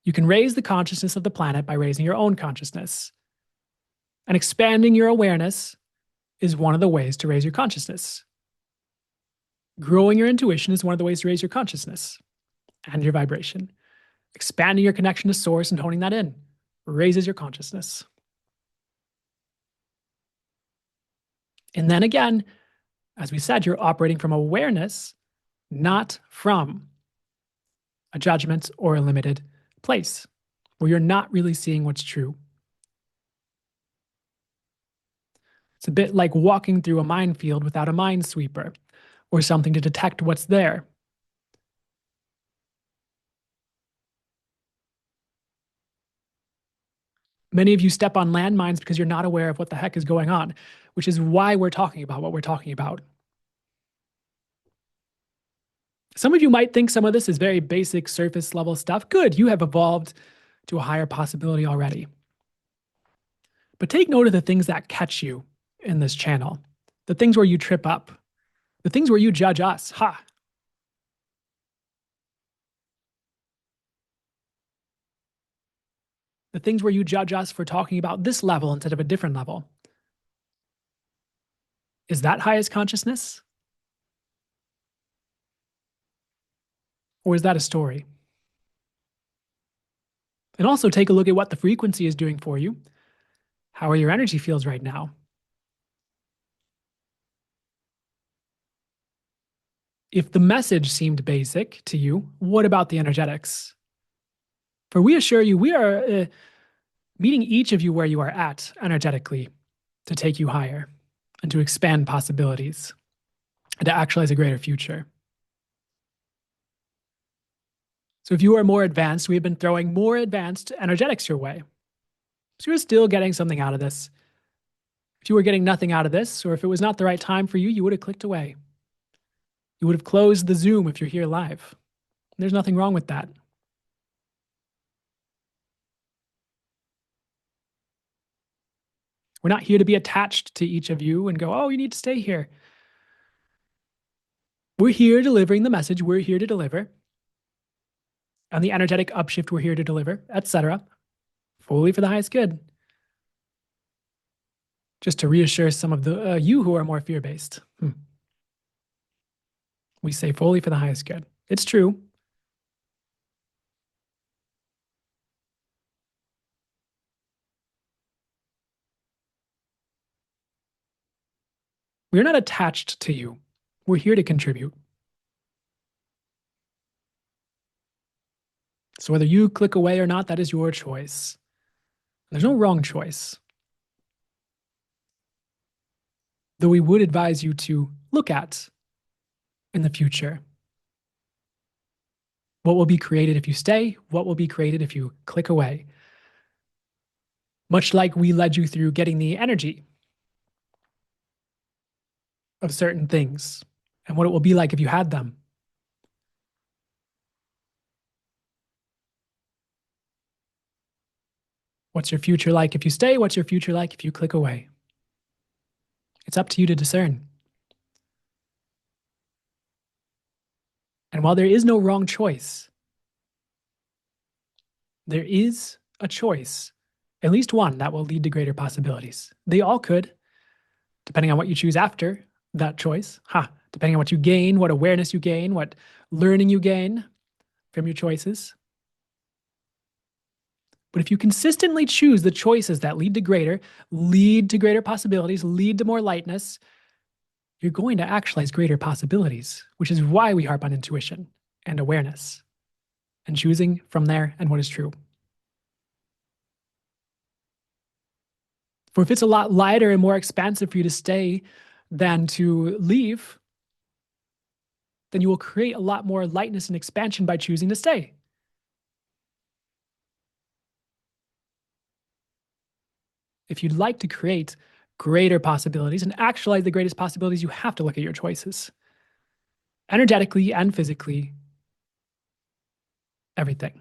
You can raise the consciousness of the planet by raising your own consciousness. And expanding your awareness is one of the ways to raise your consciousness. Growing your intuition is one of the ways to raise your consciousness and your vibration. Expanding your connection to source and honing that in raises your consciousness. And then again, as we said, you're operating from awareness, not from a judgment or a limited place where you're not really seeing what's true. It's a bit like walking through a minefield without a minesweeper or something to detect what's there. Many of you step on landmines because you're not aware of what the heck is going on, which is why we're talking about what we're talking about. Some of you might think some of this is very basic surface level stuff. Good, you have evolved to a higher possibility already. But take note of the things that catch you in this channel, the things where you trip up, the things where you judge us. Ha! The things where you judge us for talking about this level instead of a different level. Is that highest consciousness? Or is that a story? And also take a look at what the frequency is doing for you. How are your energy fields right now? If the message seemed basic to you, what about the energetics? For we assure you, we are meeting each of you where you are at energetically to take you higher and to expand possibilities and to actualize a greater future. So if you are more advanced, we've been throwing more advanced energetics your way. So you're still getting something out of this. If you were getting nothing out of this, or if it was not the right time for you, you would have clicked away. You would have closed the Zoom if you're here live. There's nothing wrong with that. We're not here to be attached to each of you and go, oh, you need to stay here. We're here delivering the message we're here to deliver. And the energetic upshift we're here to deliver, etc. Fully for the highest good. Just to reassure some of the you who are more fear-based. We say fully for the highest good. It's true. We're not attached to you. We're here to contribute. So whether you click away or not, that is your choice. There's no wrong choice. Though we would advise you to look at in the future what will be created if you stay, what will be created if you click away. Much like we led you through getting the energy of certain things and what it will be like if you had them. What's your future like if you stay? What's your future like if you click away? It's up to you to discern. And while there is no wrong choice, there is a choice, at least one, that will lead to greater possibilities. They all could, depending on what you choose after that choice. depending on what you gain, what awareness you gain, what learning you gain from your choices. But if you consistently choose the choices that lead to greater possibilities, lead to more lightness, you're going to actualize greater possibilities, which is why we harp on intuition and awareness and choosing from there and what is true. For if it's a lot lighter and more expansive for you to stay than to leave, then you will create a lot more lightness and expansion by choosing to stay. If you'd like to create greater possibilities and actualize the greatest possibilities, you have to look at your choices energetically and physically, everything.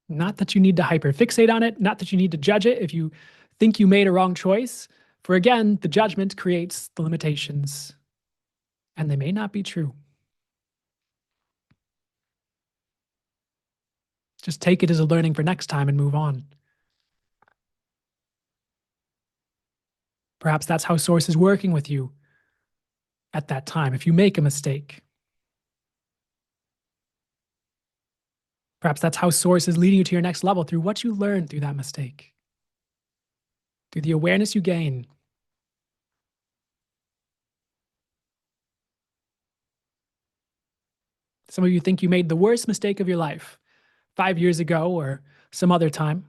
Not that you need to hyperfixate on it, not that you need to judge it if you think you made a wrong choice. For again, the judgment creates the limitations, and they may not be true. Just take it as a learning for next time and move on. Perhaps that's how Source is working with you at that time. If you make a mistake, perhaps that's how Source is leading you to your next level through what you learned through that mistake, through the awareness you gain. Some of you think you made the worst mistake of your life 5 years ago or some other time.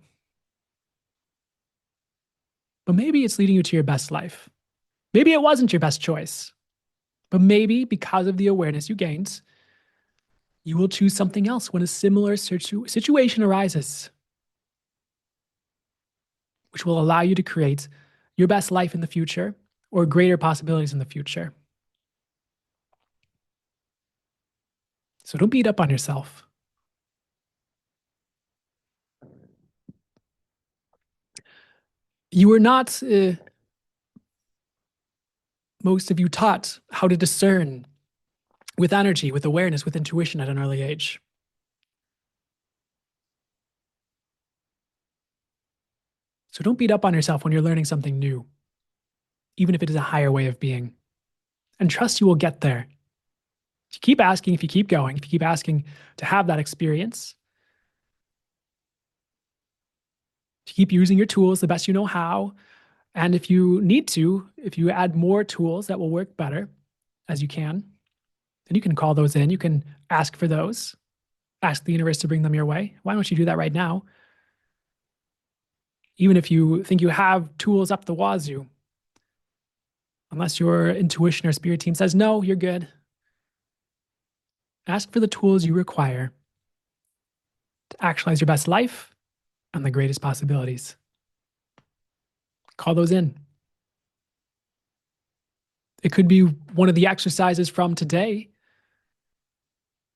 But maybe it's leading you to your best life. Maybe it wasn't your best choice. But maybe because of the awareness you gained, you will choose something else when a similar situation arises, which will allow you to create your best life in the future or greater possibilities in the future. So don't beat up on yourself. You were not, most of you, taught how to discern with energy, with awareness, with intuition at an early age. So don't beat up on yourself when you're learning something new, even if it is a higher way of being. And trust you will get there. If you keep asking, if you keep going, if you keep asking to have that experience, if you keep using your tools the best you know how, and if you need to, if you add more tools that will work better as you can, then you can call those in. You can ask for those, ask the universe to bring them your way. Why don't you do that right now? Even if you think you have tools up the wazoo, unless your intuition or spirit team says, no, you're good. Ask for the tools you require to actualize your best life and the greatest possibilities. Call those in. It could be one of the exercises from today,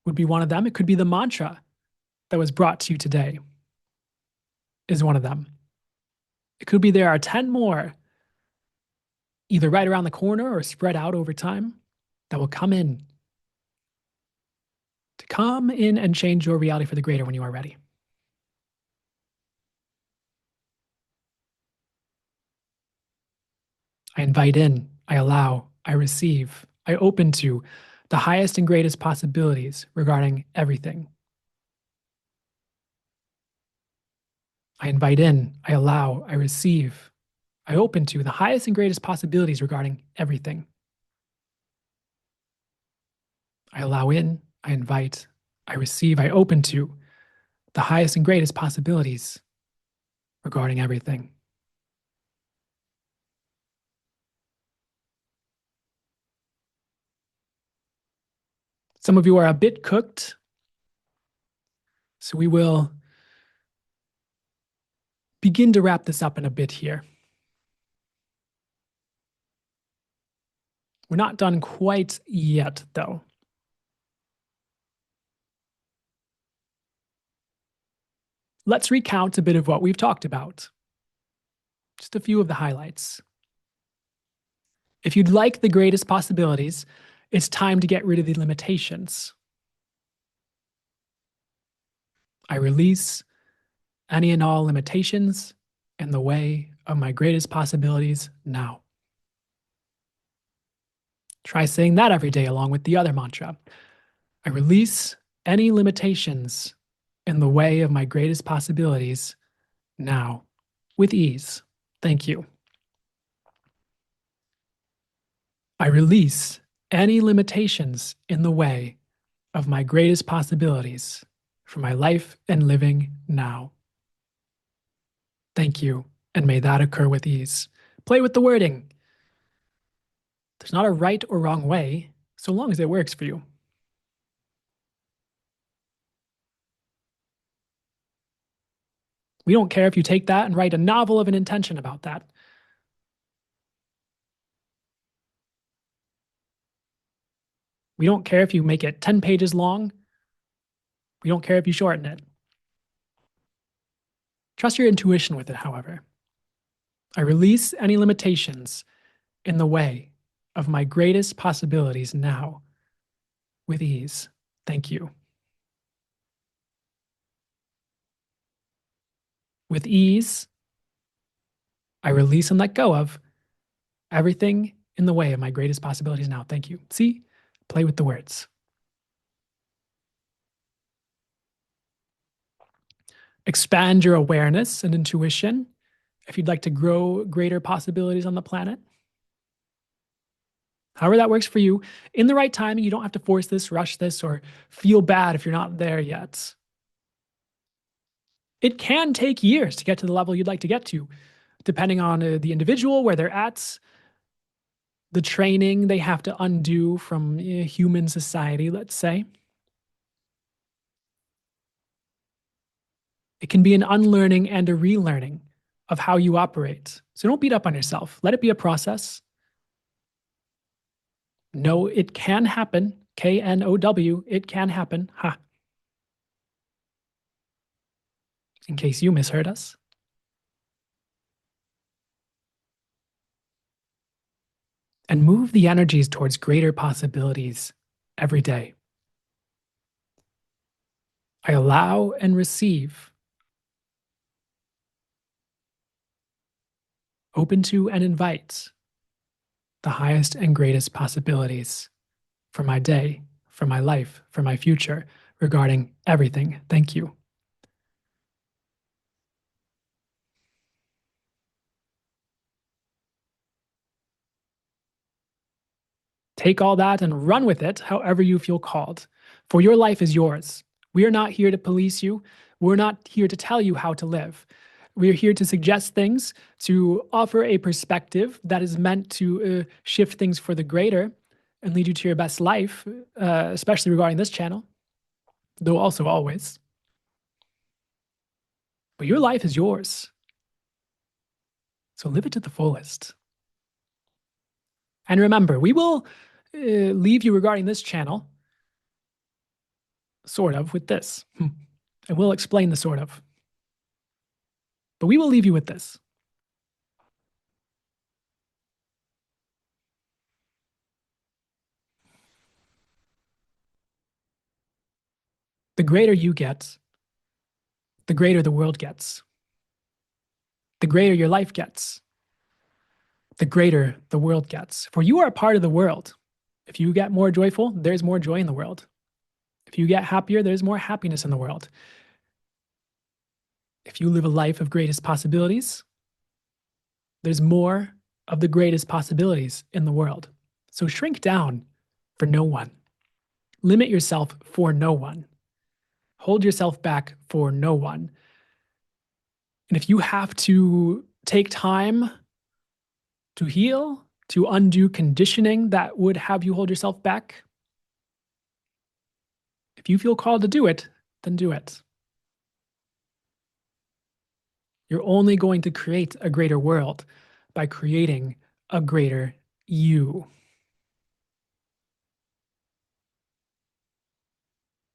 would be one of them. It could be the mantra that was brought to you today, is one of them. It could be there are 10 more, either right around the corner or spread out over time, that will come in and change your reality for the greater when you are ready. I invite in, I allow, I receive, I open to the highest and greatest possibilities regarding everything. I invite in, I allow, I receive, I open to the highest and greatest possibilities regarding everything. I allow in, I invite, I receive, I open to the highest and greatest possibilities regarding everything. Some of you are a bit cooked, so we will begin to wrap this up in a bit here. We're not done quite yet, though. Let's recount a bit of what we've talked about. Just a few of the highlights. If you'd like the greatest possibilities, it's time to get rid of the limitations. I release any and all limitations in the way of my greatest possibilities now. Try saying that every day along with the other mantra. I release any limitations in the way of my greatest possibilities now with ease. Thank you. I release any limitations in the way of my greatest possibilities for my life and living now. Thank you, and may that occur with ease. Play with the wording. There's not a right or wrong way, so long as it works for you. We don't care if you take that and write a novel of an intention about that. We don't care if you make it 10 pages long. We don't care if you shorten it. Trust your intuition with it, however. I release any limitations in the way of my greatest possibilities now with ease. Thank you. With ease, I release and let go of everything in the way of my greatest possibilities now. Thank you. See, play with the words. Expand your awareness and intuition if you'd like to grow greater possibilities on the planet. However, that works for you. In the right timing, you don't have to force this, rush this, or feel bad if you're not there yet. It can take years to get to the level you'd like to get to, depending on the individual, where they're at, the training they have to undo from human society, let's say. It can be an unlearning and a relearning of how you operate. So don't beat up on yourself. Let it be a process. No, it can happen. KNOW, it can happen. Ha. In case you misheard us. And move the energies towards greater possibilities every day. I allow and receive, open to and invite the highest and greatest possibilities for my day, for my life, for my future, regarding everything. Thank you. Take all that and run with it however you feel called, for your life is yours. We are not here to police you. We're not here to tell you how to live. We are here to suggest things, to offer a perspective that is meant to shift things for the greater and lead you to your best life, especially regarding this channel, though also always. But your life is yours. So live it to the fullest. And remember, we will leave you regarding this channel, sort of, with this. And we'll explain the sort of. But we will leave you with this. The greater you get, the greater the world gets. The greater your life gets, the greater the world gets. For you are a part of the world. If you get more joyful, there's more joy in the world. If you get happier, there's more happiness in the world. If you live a life of greatest possibilities, there's more of the greatest possibilities in the world. So shrink down for no one. Limit yourself for no one. Hold yourself back for no one. And if you have to take time to heal, to undo conditioning that would have you hold yourself back, if you feel called to do it, then do it. You're only going to create a greater world by creating a greater you.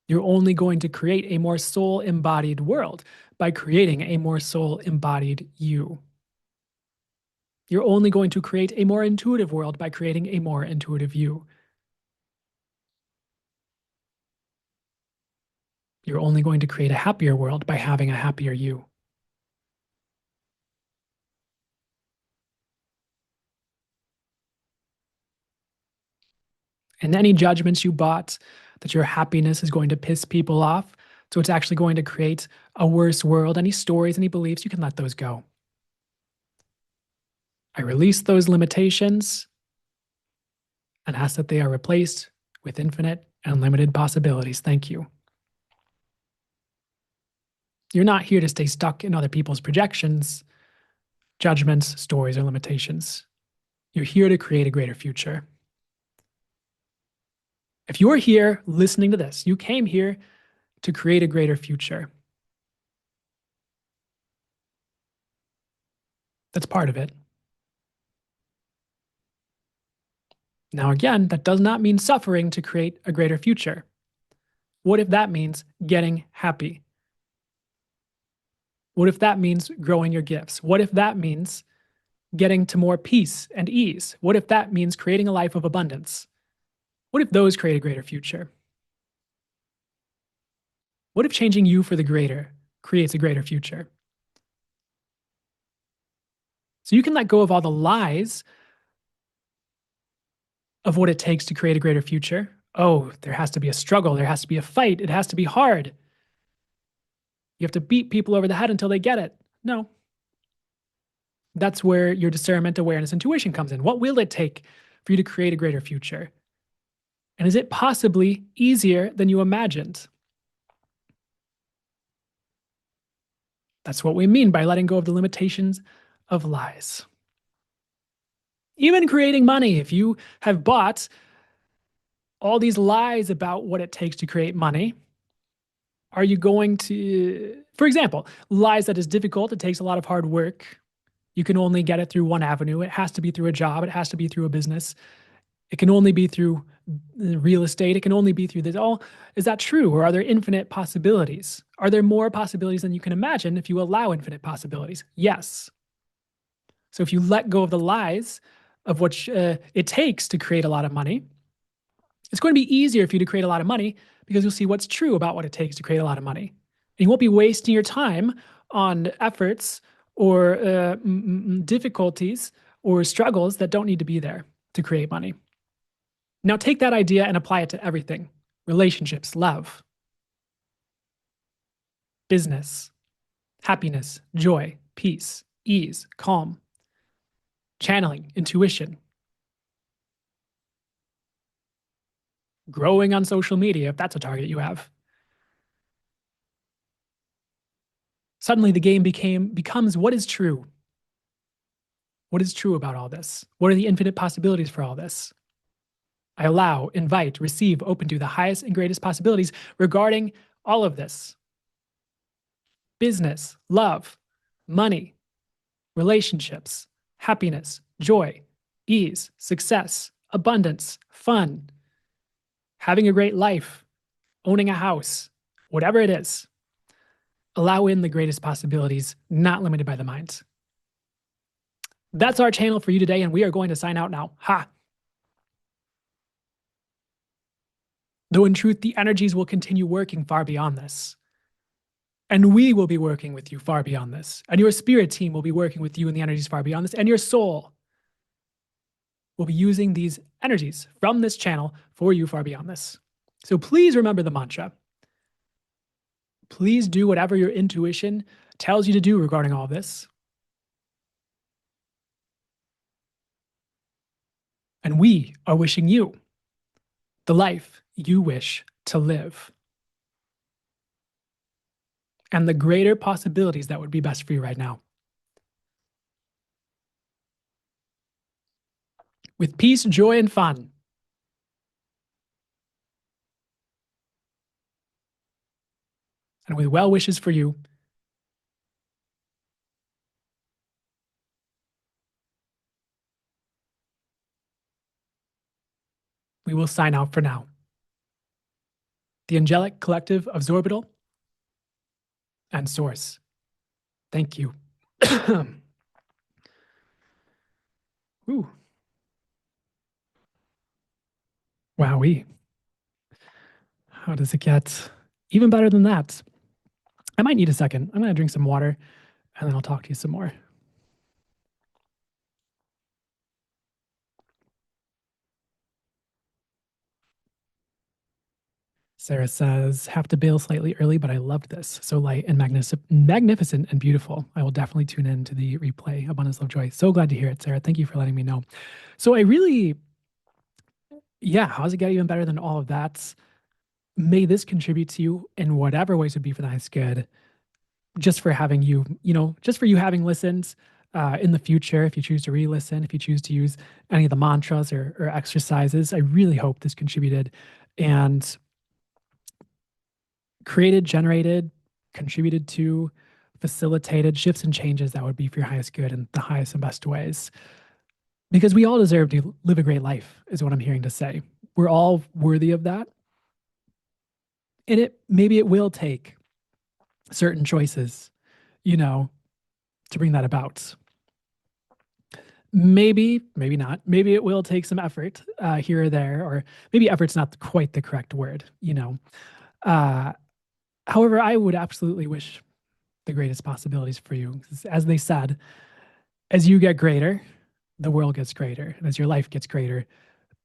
You're only going to create a more soul-embodied world by creating a more soul-embodied you. You're only going to create a more intuitive world by creating a more intuitive you. You're only going to create a happier world by having a happier you. And any judgments you bought that your happiness is going to piss people off, so it's actually going to create a worse world, any stories, any beliefs, you can let those go. I release those limitations and ask that they are replaced with infinite and unlimited possibilities. Thank you. You're not here to stay stuck in other people's projections, judgments, stories, or limitations. You're here to create a greater future. If you're here listening to this, you came here to create a greater future. That's part of it. Now, again, that does not mean suffering to create a greater future. What if that means getting happy? What if that means growing your gifts? What if that means getting to more peace and ease? What if that means creating a life of abundance? What if those create a greater future? What if changing you for the greater creates a greater future? So you can let go of all the lies of what it takes to create a greater future. Oh, there has to be a struggle. There has to be a fight. It has to be hard. You have to beat people over the head until they get it. No. That's where your discernment, awareness, intuition comes in. What will it take for you to create a greater future? And is it possibly easier than you imagined? That's what we mean by letting go of the limitations of lies. Even creating money, if you have bought all these lies about what it takes to create money, are you going to, for example, lies that is difficult, it takes a lot of hard work. You can only get it through one avenue. It has to be through a job. It has to be through a business. It can only be through real estate. It can only be through this. Oh, is that true? Or are there infinite possibilities? Are there more possibilities than you can imagine if you allow infinite possibilities? Yes. So if you let go of the lies of what it takes to create a lot of money, it's going to be easier for you to create a lot of money because you'll see what's true about what it takes to create a lot of money. And you won't be wasting your time on efforts or difficulties or struggles that don't need to be there to create money. Now take that idea and apply it to everything: relationships, love, business, happiness, joy, peace, ease, calm, channeling, intuition, growing on social media, if that's a target you have. Suddenly the game becomes what is true? What is true about all this? What are the infinite possibilities for all this? I allow, invite, receive, open to the highest and greatest possibilities regarding all of this: business, love, money, relationships, happiness, joy, ease, success, abundance, fun, having a great life, owning a house, whatever it is. Allow in the greatest possibilities, not limited by the mind. That's our channel for you today, and we are going to sign out now. Ha! Though in truth, the energies will continue working far beyond this. And we will be working with you far beyond this. And your spirit team will be working with you in the energies far beyond this. And your soul will be using these energies from this channel for you far beyond this. So please remember the mantra. Please do whatever your intuition tells you to do regarding all this. And we are wishing you the life you wish to live and the greater possibilities that would be best for you right now. With peace, joy, and fun. And with well wishes for you, we will sign out for now. The Angelic Collective of Zorbital and Source. Thank you. Ooh. Wowee. How does it get even better than that? I might need a second. I'm going to drink some water and then I'll talk to you some more. Sarah says, have to bail slightly early, but I loved this. So light and magnificent and beautiful. I will definitely tune in to the replay. Abundance, love, joy. So glad to hear it, Sarah. Thank you for letting me know. So I really, yeah, how's it get even better than all of that? May this contribute to you in whatever ways would be for the highest good, just for having you, just for you having listened in the future, if you choose to re-listen, if you choose to use any of the mantras or exercises. I really hope this contributed and created, generated, contributed to, facilitated shifts and changes that would be for your highest good in the highest and best ways. Because we all deserve to live a great life, is what I'm hearing to say. We're all worthy of that. And maybe it will take certain choices, you know, to bring that about. Maybe not. Maybe it will take some effort here or there, or maybe effort's not quite the correct word. Uh, However, I would absolutely wish the greatest possibilities for you. As they said, as you get greater, the world gets greater. And as your life gets greater,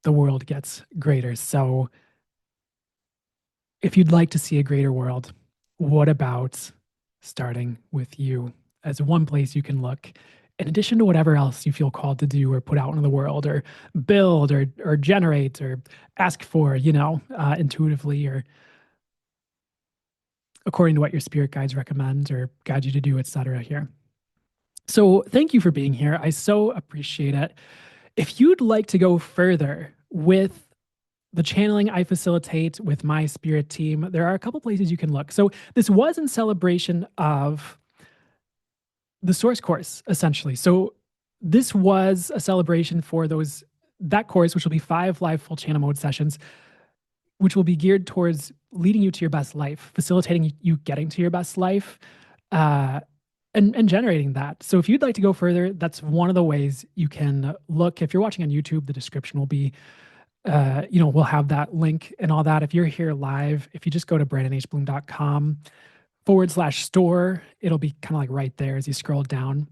the world gets greater. So if you'd like to see a greater world, what about starting with you as one place you can look, in addition to whatever else you feel called to do or put out into the world or build or generate or ask for, intuitively or according to what your spirit guides recommend or guide you to do, etc. here. So thank you for being here. I so appreciate it. If you'd like to go further with the channeling I facilitate with my spirit team, there are a couple places you can look. So this was in celebration of the source course, essentially. So this was a celebration for that course, which will be 5 live full channel mode sessions, which will be geared towards leading you to your best life, facilitating you getting to your best life, and generating that. So if you'd like to go further, that's one of the ways you can look. If you're watching on YouTube, the description will be, we'll have that link and all that. If you're here live, if you just go to brandonhbloom.com/store, it'll be kind of like right there as you scroll down.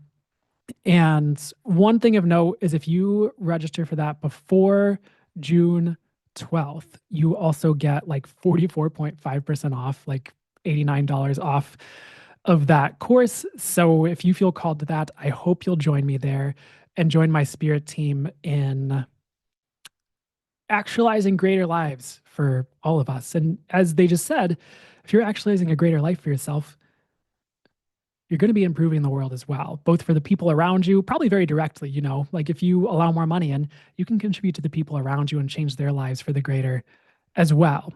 And one thing of note is if you register for that before June 12th, you also get like 44.5% off, like $89 off of that course. So if you feel called to that, I hope you'll join me there and join my spirit team in actualizing greater lives for all of us. And as they just said, if you're actualizing a greater life for yourself, you're going to be improving the world as well, both for the people around you, probably very directly, like if you allow more money in, you can contribute to the people around you and change their lives for the greater as well.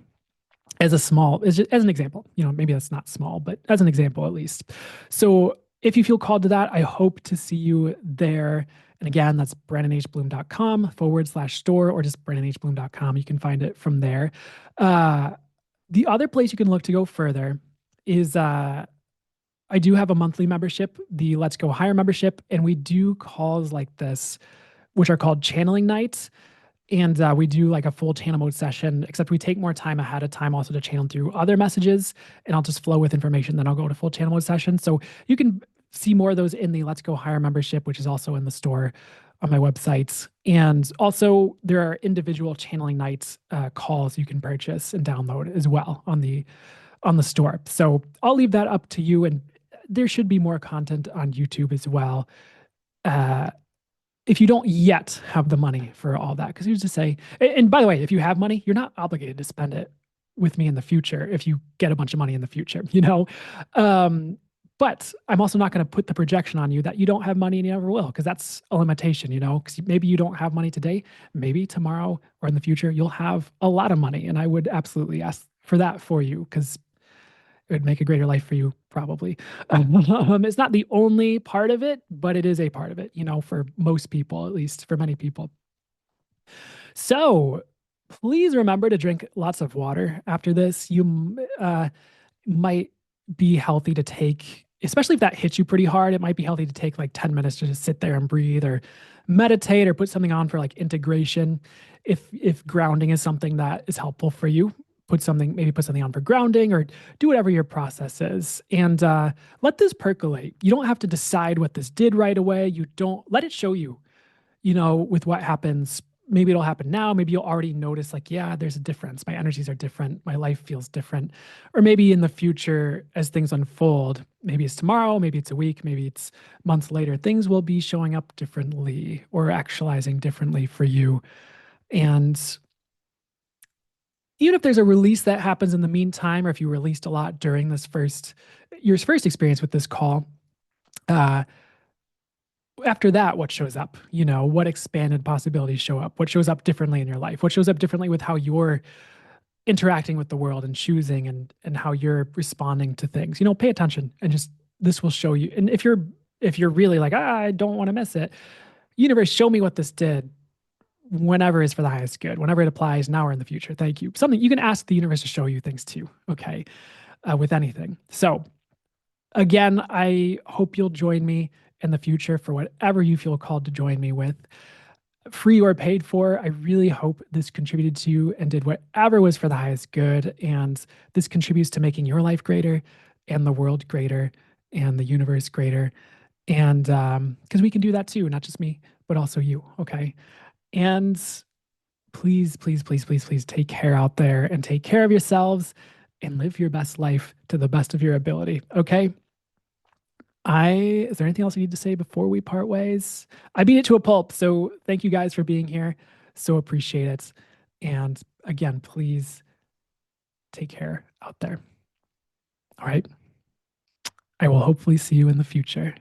As an example, maybe that's not small, but as an example, at least. So if you feel called to that, I hope to see you there. And again, that's brandonhbloom.com/store or just brandonhbloom.com. You can find it from there. The other place you can look to go further is, I do have a monthly membership, the Let's Go Higher membership, and we do calls like this, which are called channeling nights. And we do like a full channel mode session, except we take more time ahead of time also to channel through other messages, and I'll just flow with information, then I'll go to full channel mode session. So you can see more of those in the Let's Go Higher membership, which is also in the store on my website. And also there are individual channeling nights calls you can purchase and download as well on the store. So I'll leave that up to you, and there should be more content on YouTube as well. If you don't yet have the money for all that, because here's to say, and by the way, if you have money, you're not obligated to spend it with me in the future if you get a bunch of money in the future, but I'm also not going to put the projection on you that you don't have money and you never will, because that's a limitation, because maybe you don't have money today, maybe tomorrow or in the future, you'll have a lot of money. And I would absolutely ask for that for you, because it would make a greater life for you, probably. It's not the only part of it, but it is a part of it, for most people, at least for many people. So please remember to drink lots of water after this. You might be healthy to take, especially if that hits you pretty hard, it might be healthy to take like 10 minutes to just sit there and breathe or meditate or put something on for like integration. If grounding is something that is helpful for you, put something on for grounding or do whatever your process is. And let this percolate. You don't have to decide what this did right away. You don't let it show you, with what happens maybe it'll happen now. Maybe you'll already notice, like, yeah, there's a difference. My energies are different. My life feels different. Or maybe in the future, as things unfold, maybe it's tomorrow, maybe it's a week, maybe it's months later, things will be showing up differently or actualizing differently for you. And even if there's a release that happens in the meantime, or if you released a lot during your first experience with this call, uh, after that, what shows up? What expanded possibilities show up? What shows up differently in your life? What shows up differently with how you're interacting with the world and choosing and how you're responding to things? Pay attention and just this will show you. And if you're really like, I don't want to miss it, universe, show me what this did whenever is for the highest good, whenever it applies now or in the future. Thank you. Something you can ask the universe to show you things too. Okay. With anything. So again, I hope you'll join me in the future for whatever you feel called to join me with, free or paid for. I really hope this contributed to you and did whatever was for the highest good. And this contributes to making your life greater and the world greater and the universe greater. And because we can do that too, not just me, but also you. Okay. And please, please, please, please, please take care out there and take care of yourselves and live your best life to the best of your ability. Okay. Is there anything else you need to say before we part ways? I beat it to a pulp. So thank you guys for being here. So appreciate it. And again, please take care out there. All right. I will hopefully see you in the future.